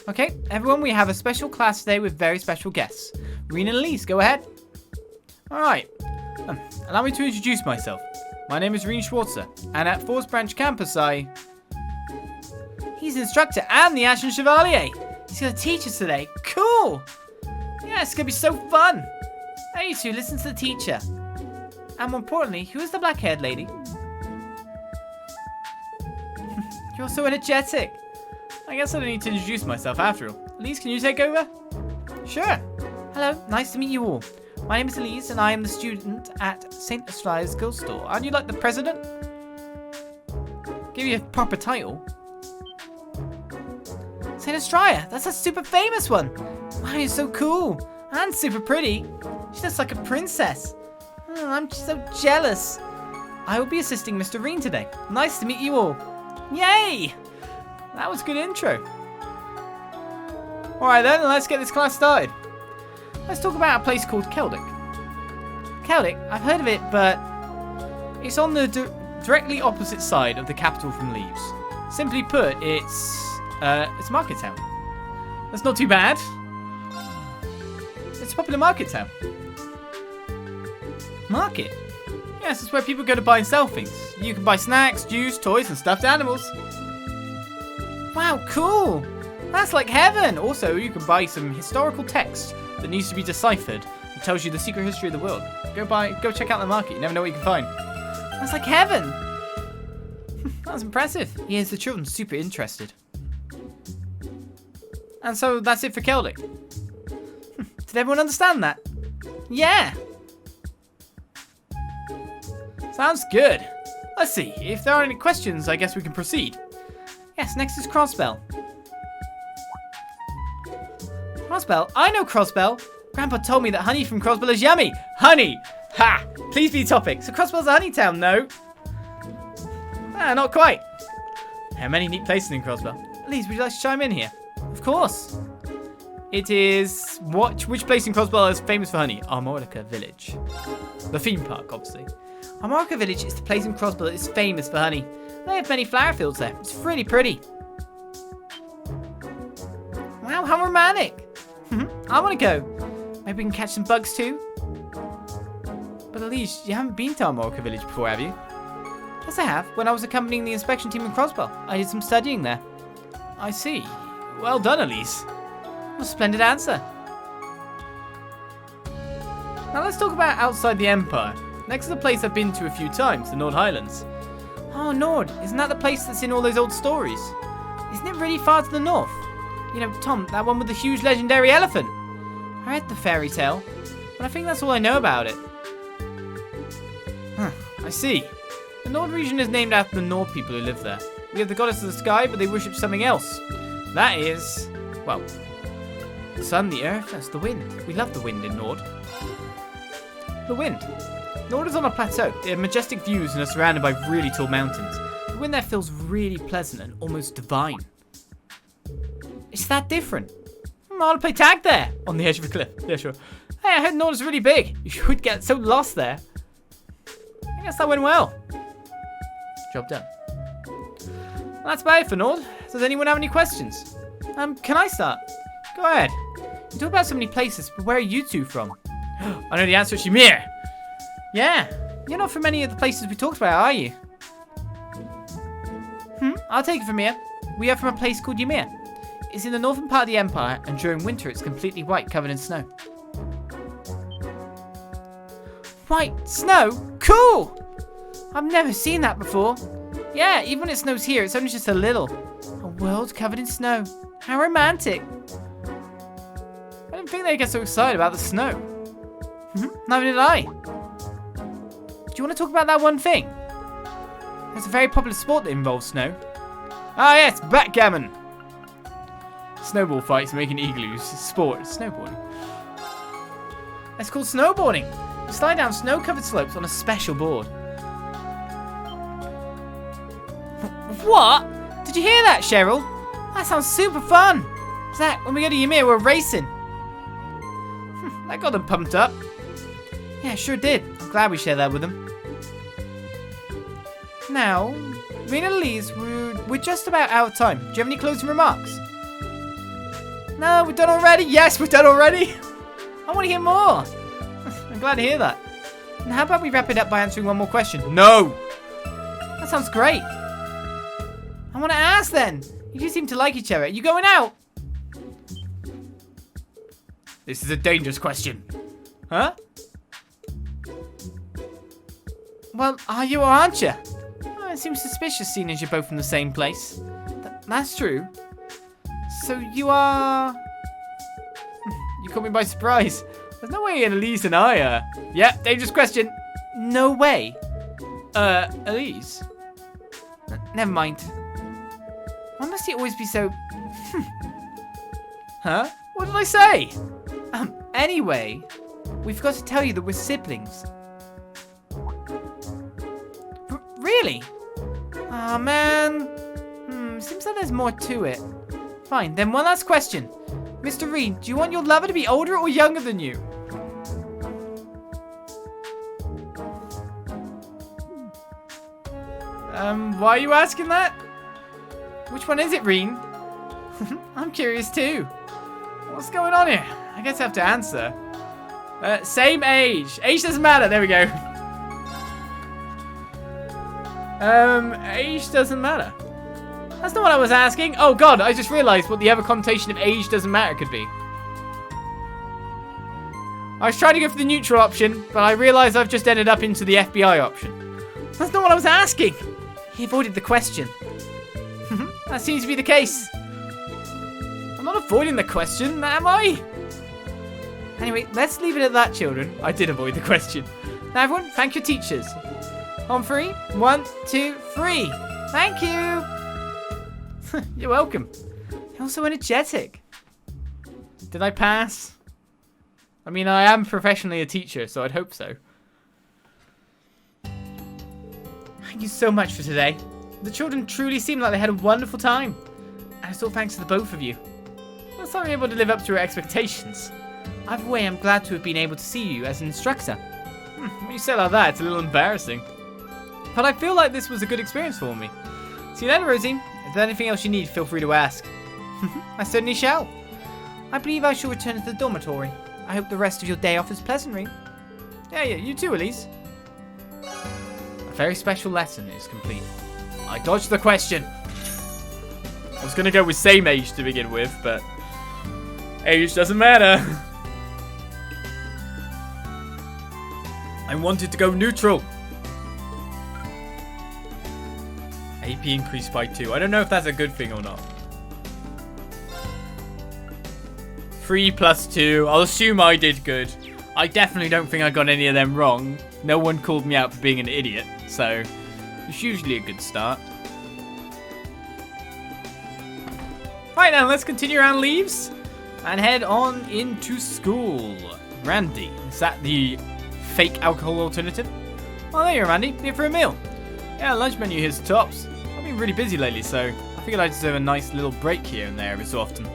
Okay, everyone, we have a special class today with very special guests. Rean and Elise, go ahead. Alright, allow me to introduce myself. My name is Rean Schwarzer, and at Thors Branch Campus He's an instructor and the Ashen Chevalier. He's going to teach us today. Cool! Yeah, it's going to be so fun. Hey, you two, listen to the teacher. And more importantly, who is the black-haired lady? You're so energetic. I guess I don't need to introduce myself after all. Elise, can you take over? Sure. Hello, nice to meet you all. My name is Elise, and I am the student at St. Estraya's Girls' Store. Aren't you like the president? Give you a proper title. St. Estraya, that's a super famous one. Wow, you're so cool. And super pretty. She looks like a princess. Oh, I'm so jealous. I will be assisting Mr. Rean today. Nice to meet you all. Yay! That was a good intro. Alright then, let's get this class started. Let's talk about a place called Keldic. Keldic, I've heard of it, but it's on the directly opposite side of the capital from Leeves. Simply put, it's market town. That's not too bad. It's a popular market town. Market? Yes, it's where people go to buy and sell things. You can buy snacks, juice, toys, and stuffed animals. Wow, cool! That's like heaven! Also, you can buy some historical text that needs to be deciphered. It tells you the secret history of the world. Go check out the market. You never know what you can find. That's like heaven! That was impressive. Yes, the children are super interested. And so that's it for Keldic. Did everyone understand that? Yeah! Sounds good. Let's see. If there are any questions, I guess we can proceed. Yes, next is Crossbell. Crossbell? I know Crossbell. Grandpa told me that honey from Crossbell is yummy. Honey! Ha! Please be topic. So Crossbell's a honey town, no? Ah, not quite. There are many neat places in Crossbell. Elise, would you like to chime in here? Of course. It is... Which place in Crossbell is famous for honey? Armorica Village. The theme park, obviously. Armorica Village is the place in Crossbell that is famous for honey. They have many flower fields there. It's really pretty. Wow, how romantic. I want to go. Maybe we can catch some bugs too. But Elise, you haven't been to Armorica Village before, have you? Yes, I have. When I was accompanying the inspection team in Crossbell, I did some studying there. I see. Well done, Elise. What a splendid answer. Now let's talk about outside the Empire. Next is a place I've been to a few times, the Nord Highlands. Oh, Nord. Isn't that the place that's in all those old stories? Isn't it really far to the north? You know, Tom, that one with the huge legendary elephant. I read the fairy tale, but I think that's all I know about it. Huh, I see. The Nord region is named after the Nord people who live there. We have the goddess of the sky, but they worship something else. That is, well, the sun, the earth, that's the wind. We love the wind in Nord. The wind. Nord is on a plateau. They have majestic views and are surrounded by really tall mountains. The wind there feels really pleasant and almost divine. It's that different. I want to play tag there on the edge of a cliff. Yeah, sure. Hey, I heard Nord is really big. You would get so lost there. I guess that went well. Job done. That's about it for Nord. Does anyone have any questions? Can I start? Go ahead. You talk about so many places, but where are you two from? I know the answer, it's Ymir. Yeah. You're not from any of the places we talked about, are you? I'll take it from here. We are from a place called Ymir. It's in the northern part of the Empire, and during winter it's completely white, covered in snow. White snow? Cool! I've never seen that before. Yeah, even when it snows here, it's only just a little. A world covered in snow. How romantic. I didn't think they'd get so excited about the snow. Neither did I. Do you want to talk about that one thing? It's a very popular sport that involves snow. Ah yes, backgammon. Snowball fights, making igloos. Sport. Snowboarding. It's called snowboarding. You slide down snow-covered slopes on a special board. What? Did you hear that, Cheryl? That sounds super fun. Zach, when we go to Ymir, we're racing. That got them pumped up. Yeah, sure did. Glad we shared that with them. Now, Rean and Elise, we're just about out of time. Do you have any closing remarks? No, we're done already? Yes, we're done already. I want to hear more. I'm glad to hear that. And how about we wrap it up by answering one more question? No. That sounds great. I want to ask then. You do seem to like each other. Are you going out? This is a dangerous question. Huh? Well, are you or aren't you? Oh, it seems suspicious seeing as you're both from the same place. That's true. So you are... You caught me by surprise. There's no way Elise and I are... Yep, dangerous question. No way. Elise? Never mind. Why must he always be so... Huh? What did I say? Anyway, we've got to tell you that we're siblings. Really? Aw, man. Seems like there's more to it. Fine, then one last question. Mr. Rean, do you want your lover to be older or younger than you? Why are you asking that? Which one is it, Rean? I'm curious too. What's going on here? I guess I have to answer. Same age. Age doesn't matter. There we go. Age doesn't matter. That's not what I was asking. Oh god, I just realized what the other connotation of age doesn't matter could be. I was trying to go for the neutral option, but I realized I've just ended up into the FBI option. That's not what I was asking. He avoided the question. That seems to be the case. I'm not avoiding the question, am I? Anyway, let's leave it at that, children. I did avoid the question. Now everyone, thank your teachers. On 3, 1, 2, 3. Thank you. You're welcome. You're also energetic. Did I pass? I mean, I am professionally a teacher, so I'd hope so. Thank you so much for today. The children truly seemed like they had a wonderful time. And it's all thanks to the both of you. I was not able to live up to your expectations. Either way, I'm glad to have been able to see you as an instructor. When you say it like that, it's a little embarrassing. But I feel like this was a good experience for me. See you later, Rosie. If there's anything else you need, feel free to ask. I certainly shall. I believe I shall return to the dormitory. I hope the rest of your day off is pleasant, Rean. Yeah, you too, Elise. A very special lesson is complete. I dodged the question. I was going to go with same age to begin with, but age doesn't matter. I wanted to go neutral. AP increased by 2. I don't know if that's a good thing or not. 3 plus 2. I'll assume I did good. I definitely don't think I got any of them wrong. No one called me out for being an idiot, so it's usually a good start. Right now, let's continue around Leeves and head on into school. Randy, is that the fake alcohol alternative? Oh, there you are, Randy. Here for a meal. Yeah, lunch menu here's tops. I've been really busy lately, so I figured I deserve a nice little break here and there every so often.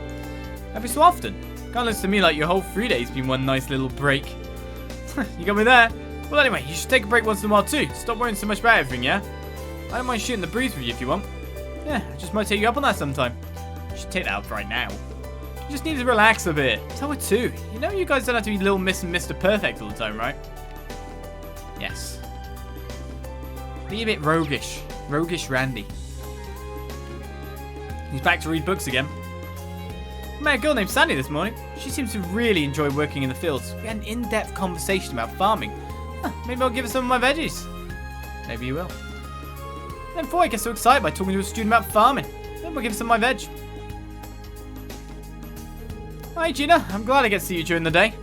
Every so often? Can't listen to me like your whole 3 days been one nice little break. You got me there. Well, anyway, you should take a break once in a while too. Stop worrying so much about everything, yeah? I don't mind shooting the breeze with you if you want. Yeah, I just might take you up on that sometime. You should take that up right now. You just need to relax a bit. Tell her too. You know you guys don't have to be Little Miss and Mr. Perfect all the time, right? Yes. Be a bit roguish. Roguish Randy. He's back to read books again. I met a girl named Sandy this morning. She seems to really enjoy working in the fields. We had an in-depth conversation about farming. Maybe I'll give her some of my veggies. Maybe you will. Then before I get so excited by talking to a student about farming, then we'll give her some of my veg. Hi Gina, I'm glad I get to see you during the day.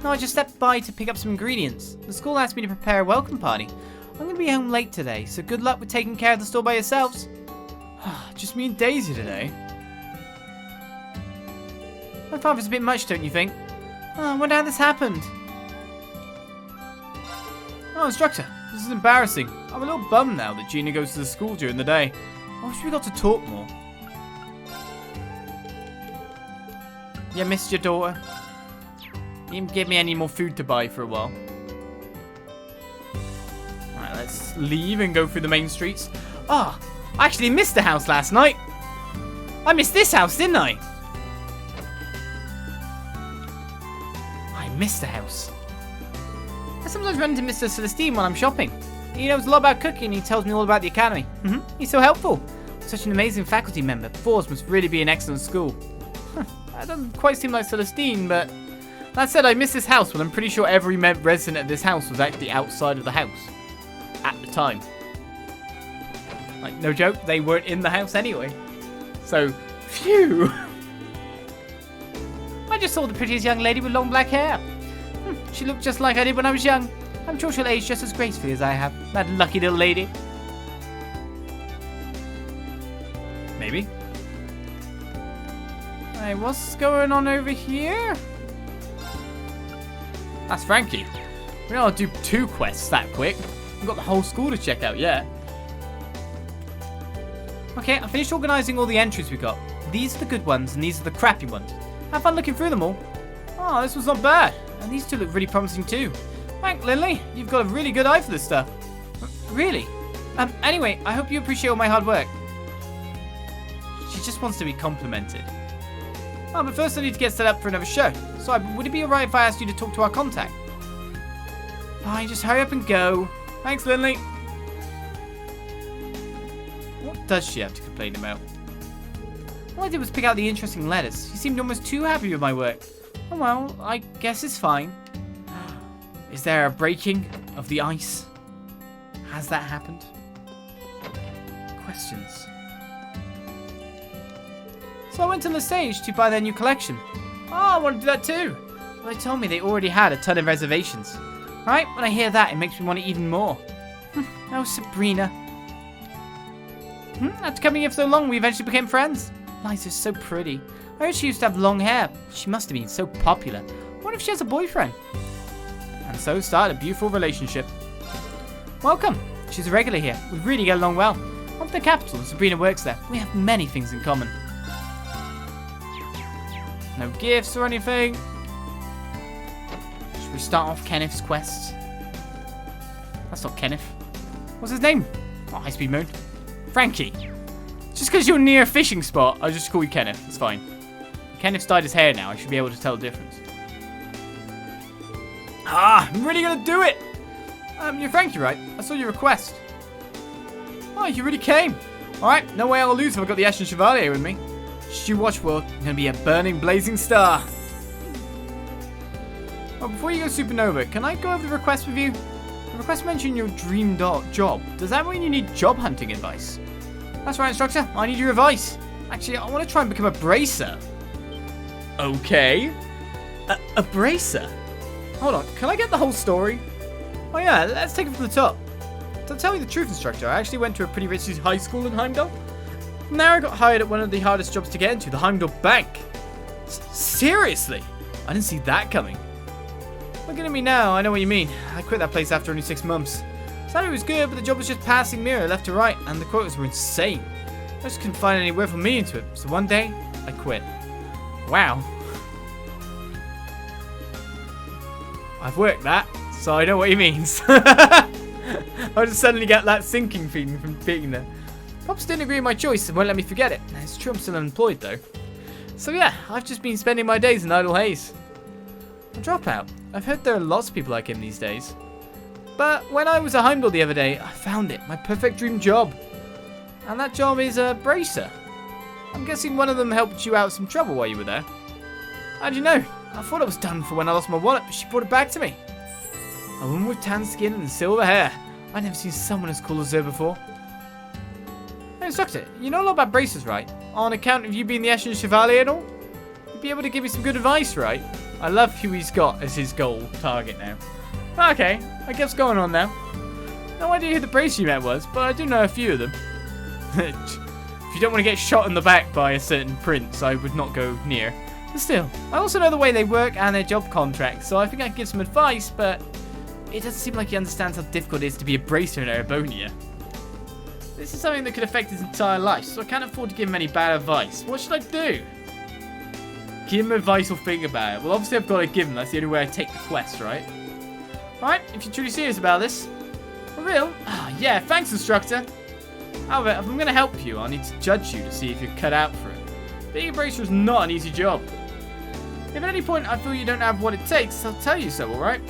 No, I just stepped by to pick up some ingredients. The school asked me to prepare a welcome party. I'm going to be home late today, so good luck with taking care of the store by yourselves. Just me and Daisy today. My father's a bit much, don't you think? Oh, I wonder how this happened. Oh, instructor, this is embarrassing. I'm a little bummed now that Gina goes to the school during the day. I wish we got to talk more. Yeah, missed your daughter. You didn't give me any more food to buy for a while. Alright, let's leave and go through the main streets. Ah, I actually missed the house last night. I missed this house, didn't I? I missed the house. I sometimes run into Mr. Celestine while I'm shopping. He knows a lot about cooking and he tells me all about the academy. He's so helpful. Such an amazing faculty member. Thors must really be an excellent school. That doesn't quite seem like Celestine, but that said, I miss this house, but I'm pretty sure every resident of this house was actually outside of the house at the time. Like, no joke, they weren't in the house anyway. So, phew. I just saw the prettiest young lady with long black hair. She looked just like I did when I was young. I'm sure she'll age just as gracefully as I have. That lucky little lady. Maybe. Hey, what's going on over here? That's Franky. We don't do 2 quests that quick. We've got the whole school to check out yet. Okay, I finished organising all the entries we got. These are the good ones and these are the crappy ones. Have fun looking through them all. Oh, this was not bad. And these 2 look really promising too. Thanks, Lindley. You've got a really good eye for this stuff. Really? Anyway, I hope you appreciate all my hard work. She just wants to be complimented. Oh, but first I need to get set up for another show. So, would it be alright if I asked you to talk to our contact? Fine, just hurry up and go. Thanks, Lindley. What does she have to complain about? All I did was pick out the interesting letters. She seemed almost too happy with my work. Oh well, I guess it's fine. Is there a breaking of the ice? Has that happened? Questions. So I went to the stage to buy their new collection. Oh, I want to do that too. But they told me they already had a ton of reservations. Right, when I hear that, it makes me want it even more. Oh, Sabrina. After coming here for so long, we eventually became friends. Liza's so pretty. I heard she used to have long hair. She must have been so popular. I wonder if she has a boyfriend. And so started a beautiful relationship. Welcome. She's a regular here. We really get along well. I'm from the capital and Sabrina works there. We have many things in common. No gifts or anything. Should we start off Kenneth's quest? That's not Kenneth. What's his name? Oh, High Speed Mode. Franky. Just because you're near a fishing spot, I'll just call you Kenneth. It's fine. Kenneth's dyed his hair now. I should be able to tell the difference. Ah, I'm really going to do it. You're Franky, right? I saw your request. Oh, you really came. All right, no way I'll lose if I've got the Ashen Chevalier with me. Should you watch, World? I'm going to be a burning, blazing star. Oh, before you go supernova, can I go over the request with you? The request mentioned your dream job. Does that mean you need job hunting advice? That's right, instructor. I need your advice. Actually, I want to try and become a bracer. Okay. A bracer? Hold on. Can I get the whole story? Oh, yeah. Let's take it from the top. To tell you the truth, instructor, I actually went to a pretty rich high school in Heimdall. From there, I got hired at one of the hardest jobs to get into, the Heimdall Bank. Seriously? I didn't see that coming. Looking at me now, I know what you mean. I quit that place after only 6 months. Salary was good, but the job was just passing mirror left to right, and the quotas were insane. I just couldn't find any worth for me into it, so one day, I quit. Wow. I've worked that, so I know what he means. I just suddenly get that sinking feeling from being there. Pops didn't agree with my choice and won't let me forget it. It's true I'm still unemployed though. So yeah, I've just been spending my days in idle haze. A dropout. I've heard there are lots of people like him these days. But when I was at Heimdall the other day, I found it. My perfect dream job. And that job is a bracer. I'm guessing one of them helped you out some trouble while you were there. How'd you know? I thought it was done for when I lost my wallet, but she brought it back to me. A woman with tan skin and silver hair. I've never seen someone as cool as her before. Hey, instructor, you know a lot about bracers, right? On account of you being the Ashen Chevalier and all? You'd be able to give me some good advice, right? I love who he's got as his goal target now. Okay, I guess going on now. No idea who the bracer you met was, but I do know a few of them. If you don't want to get shot in the back by a certain prince, I would not go near. But still, I also know the way they work and their job contracts, so I think I can give some advice, but it doesn't seem like he understands how difficult it is to be a bracer in Erebonia. This is something that could affect his entire life, so I can't afford to give him any bad advice. What should I do? Give him advice or think about it? Well, obviously I've got to give him. That's the only way I take the quest, right? Alright, if you're truly serious about this. For real? Ah, yeah, thanks, instructor. However, if I'm going to help you, I'll need to judge you to see if you're cut out for it. Being a bracer is not an easy job. If at any point I feel you don't have what it takes, I'll tell you so, alright?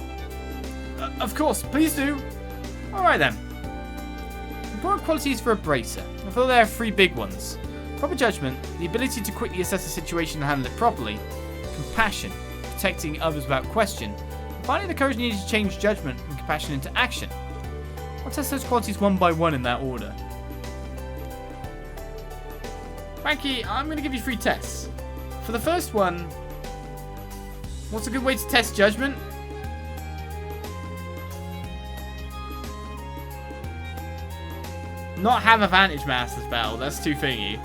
Of course, please do. Alright then. Important qualities for a bracer. I feel there are 3 big ones. Proper judgment, the ability to quickly assess a situation and handle it properly. Compassion, protecting others without question. And finally, the courage needed to change judgment and compassion into action. I'll test those qualities one by one in that order. Franky, I'm going to give you 3 tests. For the first one, what's a good way to test judgment? Not have a Vantage Master's battle, that's too thingy.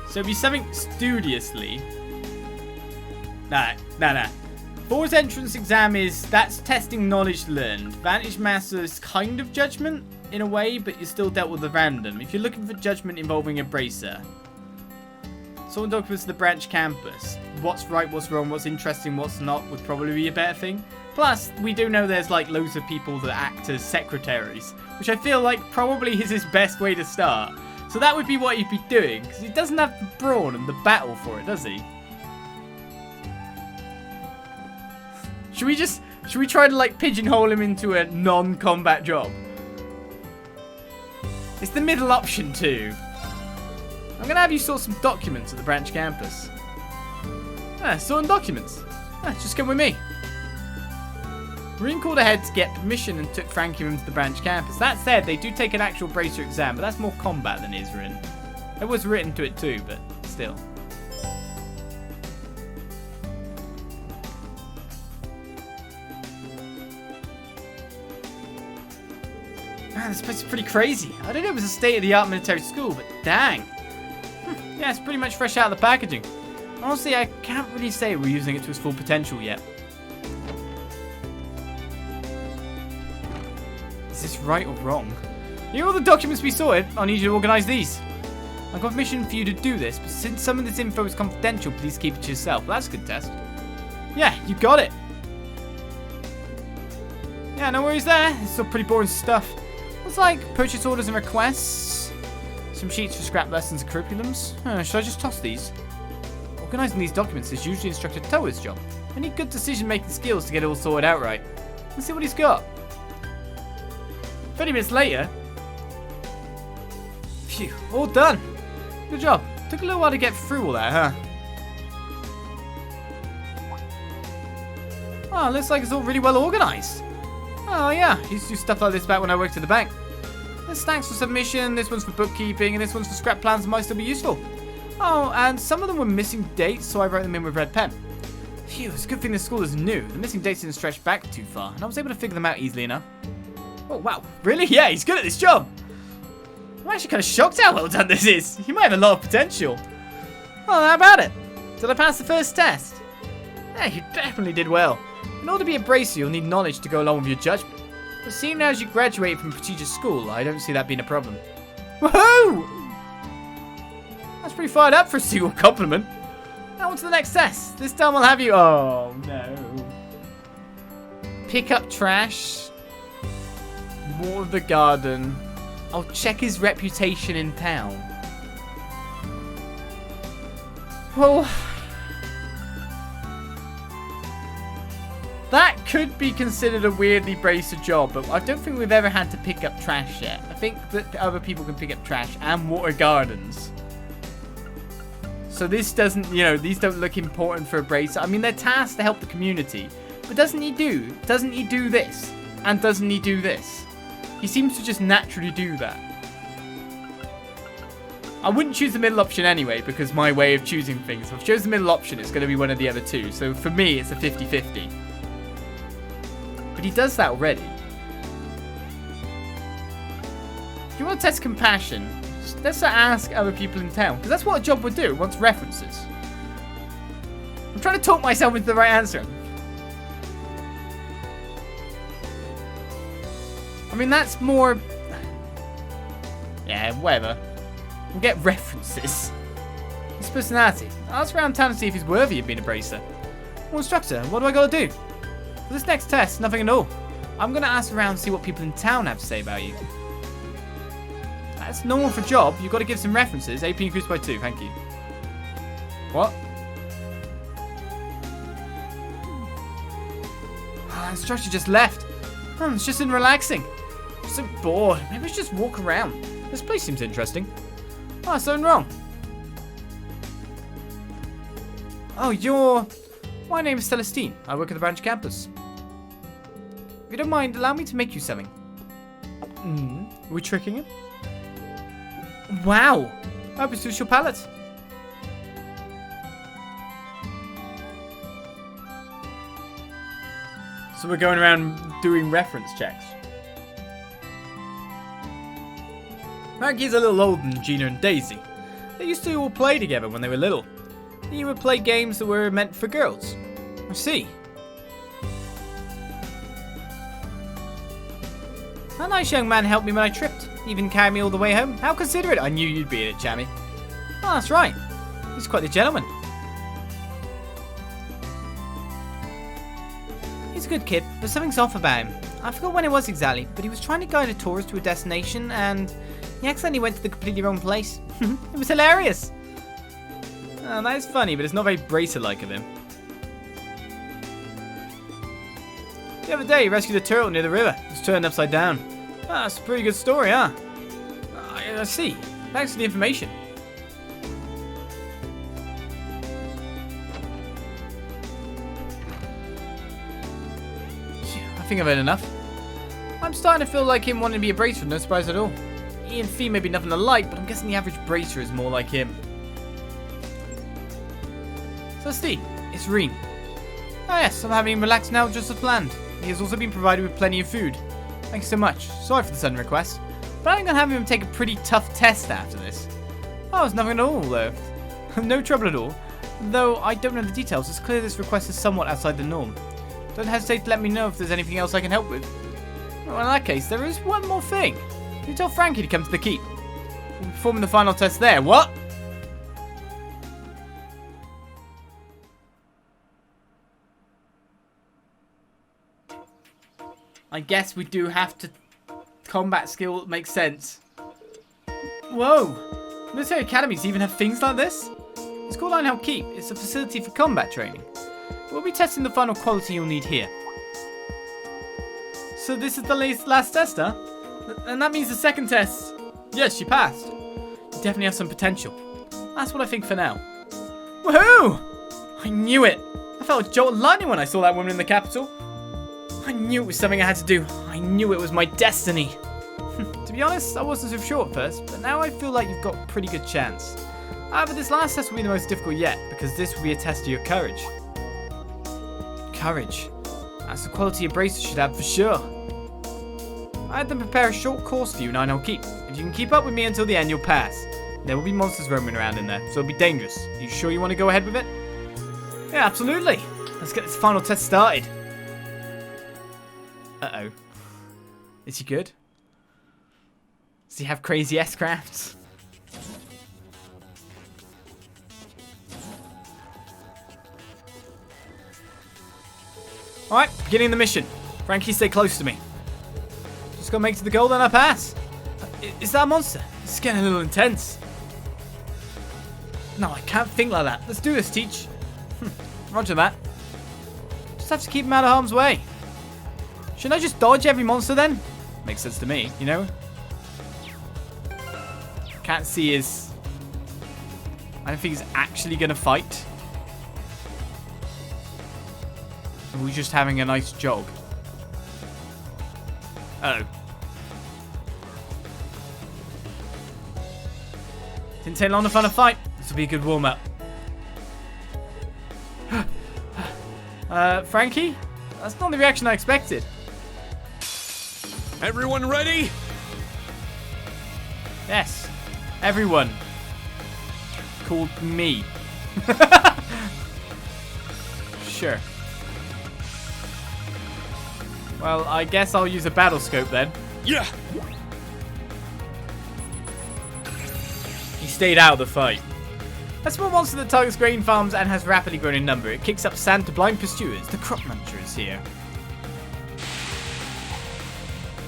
So it'd be something studiously. Nah. Thor's entrance exam that's testing knowledge learned. Vantage Master is kind of judgment in a way, but you're still dealt with the random. If you're looking for judgment involving a bracer, sorting documents to the branch campus. What's right, what's wrong, what's interesting, what's not would probably be a better thing. Plus, we do know there's like loads of people that act as secretaries, which I feel like probably is his best way to start. So that would be what he'd be doing, because he doesn't have the brawn and the battle for it, does he? Should we try to like pigeonhole him into a non-combat job? It's the middle option too. I'm going to have you sort some documents at the branch campus. Sorting documents. Just come with me. Rean called ahead to get permission and took Franky with him to the branch campus. That said, they do take an actual bracer exam, but that's more combat than is written. It was written to it too, but still. Man, this place is pretty crazy. I don't know if it was a state-of-the-art military school, but dang. Yeah, it's pretty much fresh out of the packaging. Honestly, I can't really say we're using it to its full potential yet. Is this right or wrong? Here are all the documents we sorted. I'll need you to organise these. I've got permission for you to do this, but since some of this info is confidential, please keep it to yourself. Well, that's a good test. Yeah, you got it. Yeah, no worries there. It's still pretty boring stuff. Looks like purchase orders and requests. Some sheets for scrap lessons and curriculums. Should I just toss these? Organising these documents is usually Instructor Toa's job. I need good decision-making skills to get it all sorted out right. Let's see what he's got. 30 minutes later. Phew, all done. Good job. Took a little while to get through all that, huh? Oh, looks like it's all really well organised. Oh yeah, I used to do stuff like this back when I worked at the bank. There's stacks for submission, this one's for bookkeeping, and this one's for scrap plans that might still be useful. Oh, and some of them were missing dates, so I wrote them in with red pen. Phew, it's a good thing this school is new. The missing dates didn't stretch back too far, and I was able to figure them out easily enough. Oh, wow. Really? Yeah, he's good at this job. I'm actually kind of shocked how well done this is. You might have a lot of potential. Well, how about it? Did I pass the first test? Yeah, you definitely did well. In order to be a bracer, you'll need knowledge to go along with your judgment. But seeing as you graduated from prestigious school, I don't see that being a problem. Woohoo! That's pretty fired up for a single compliment. Now on to the next test. This time I'll have you... Oh, no. Pick up trash. Water the garden. I'll check his reputation in town. Well... That could be considered a weirdly bracer job, but I don't think we've ever had to pick up trash yet. I think that other people can pick up trash and water gardens. So this doesn't, you know, these don't look important for a bracer. I mean, they're tasked to help the community. But doesn't he do this? And doesn't he do this? He seems to just naturally do that. I wouldn't choose the middle option anyway, because my way of choosing things. If I chose the middle option, it's going to be one of the other two. So for me, it's a 50-50. But he does that already. If you want to test compassion, let's ask other people in town, because that's what a job would do. It wants references. I'm trying to talk myself into the right answer. I mean, that's more... Yeah, whatever. We'll get references. His personality. I'll ask around town to see if he's worthy of being a bracer. Well, instructor, what do I gotta do? For this next test, nothing at all. I'm gonna ask around to see what people in town have to say about you. That's normal for job. You've got to give some references. AP increased by 2. Thank you. What? Instructor just left. It's just been relaxing. I'm so bored. Maybe I should just walk around. This place seems interesting. Oh, something wrong. Oh, you're... My name is Celestine. I work at the branch campus. If you don't mind, allow me to make you something. Are we tricking him? Wow. I hope it suits your palate. So we're going around doing reference checks. Franky's a little older than Gina and Daisy. They used to all play together when they were little. They would play games that were meant for girls. I see. A nice young man helped me when I tripped. Even carried me all the way home. How considerate. I knew you'd be in it, Chammy. Oh, that's right. He's quite the gentleman. He's a good kid, but something's off about him. I forgot when it was exactly, but he was trying to guide a tourist to a destination and he accidentally went to the completely wrong place. It was hilarious. Oh, that is funny, but it's not very bracer-like of him. The other day, he rescued a turtle near the river. It was turned upside down. Ah, that's a pretty good story, huh? I see. Thanks for the information. I think I've heard enough. I'm starting to feel like him wanting to be a bracer, no surprise at all. He and Fee may be nothing alike, but I'm guessing the average bracer is more like him. So Steve, it's Rean. Oh yes, I'm having him relax now just as planned. He has also been provided with plenty of food. Thank you so much. Sorry for the sudden request, but I'm going to have him take a pretty tough test after this. Oh, it's nothing at all though. No trouble at all. Though I don't know the details, it's clear this request is somewhat outside the norm. Don't hesitate to let me know if there's anything else I can help with. Well, in that case, there is one more thing. You tell Franky to come to the keep. We'll be performing the final test there. What? I guess we do have to... Combat skill makes sense. Whoa! Military academies even have things like this? It's called Nihon Keep. It's a facility for combat training. We'll be testing the final quality you'll need here. So this is the last test, huh? And that means the second test. Yes, you passed. You definitely have some potential. That's what I think for now. Woohoo! I knew it. I felt a jolt of lightning when I saw that woman in the capital. I knew it was something I had to do. I knew it was my destiny. To be honest, I wasn't so sure at first, but now I feel like you've got a pretty good chance. However, this last test will be the most difficult yet, because this will be a test of your courage. Courage. That's the quality a bracer should have for sure. I had them prepare a short course for you in Nihon Keep. If you can keep up with me until the end, you'll pass. There will be monsters roaming around in there, so it'll be dangerous. Are you sure you want to go ahead with it? Yeah, absolutely. Let's get this final test started. Uh-oh. Is he good? Does he have crazy S-crafts? Alright, beginning the mission. Franky, stay close to me. Just gotta make it to the goal, then I pass. Is that a monster? It's getting a little intense. No, I can't think like that. Let's do this, Teach. Roger that. Just have to keep him out of harm's way. Shouldn't I just dodge every monster then? Makes sense to me, you know? Can't see his... I don't think he's actually gonna fight. We're just having a nice jog. Uh-oh. Didn't take long to find a fight. This will be a good warm-up. Franky? That's not the reaction I expected. Everyone ready? Yes. Everyone called me. Sure. Well, I guess I'll use a battle scope then. Yeah. He stayed out of the fight. A small monster that targets grain farms and has rapidly grown in number. It kicks up sand to blind pursuers. The crop muncher is here.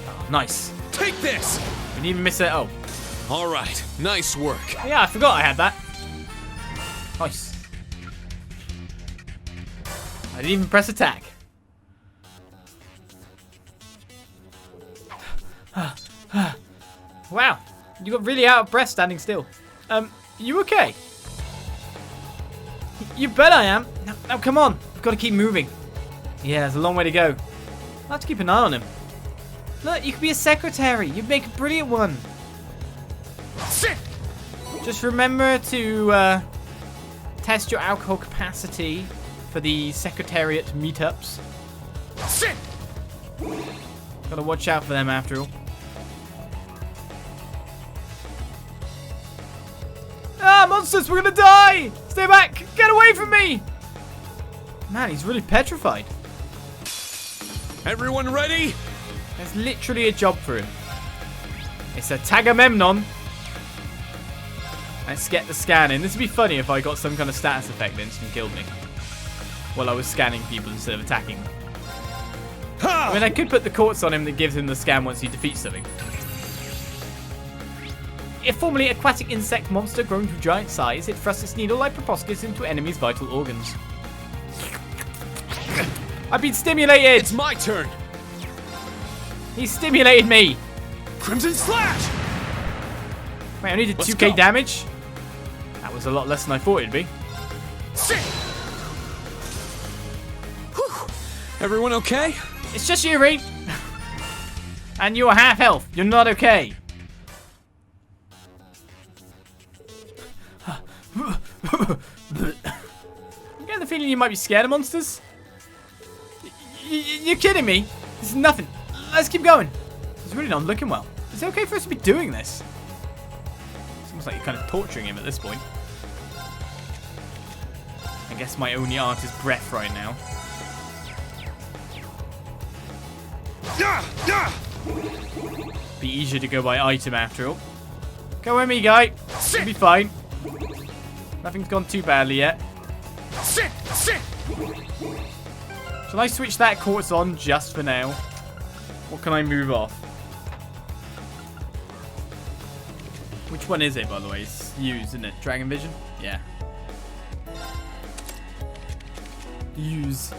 Oh, nice. Take this! Didn't even miss it. Oh. Alright, nice work. Yeah, I forgot I had that. Nice. I didn't even press attack. Wow, you got really out of breath standing still. You okay? You bet I am. Now come on, we've got to keep moving. Yeah, there's a long way to go. I'll have to keep an eye on him. Look, you could be a secretary. You'd make a brilliant one. Sit! Just remember to test your alcohol capacity for the secretariat meetups. Sit! Gotta watch out for them after all. Ah, monsters, we're gonna die! Stay back! Get away from me! Man, he's really petrified. Everyone ready? There's literally a job for him. It's a Tagamemnon. Let's get the scan in. This would be funny if I got some kind of status effect that instantly killed me while I was scanning people instead of attacking them. I mean, I could put the quartz on him that gives him the scan once he defeats something. A formerly aquatic insect monster grown to giant size, it thrusts its needle-like proboscis into enemies' vital organs. I've been stimulated! It's my turn! He stimulated me! Crimson Slash! Wait, I needed Let's 2k go. damage? That was a lot less than I thought it'd be. Sit! Whew. Everyone okay? It's just you, Rean! And you're half health. You're not okay. I'm getting the feeling you might be scared of monsters. You're kidding me? This is nothing. Let's keep going. It's really not looking well. Is it okay for us to be doing this? It's almost like you're kind of torturing him at this point. I guess my only art is breath right now. Be easier to go by item after all. Go with me, guy. You'll be fine. Nothing's gone too badly yet. Sit! Shall I switch that quartz on just for now? What can I move off? Which one is it, by the way? It's use, isn't it? Dragon Vision? Yeah. Use.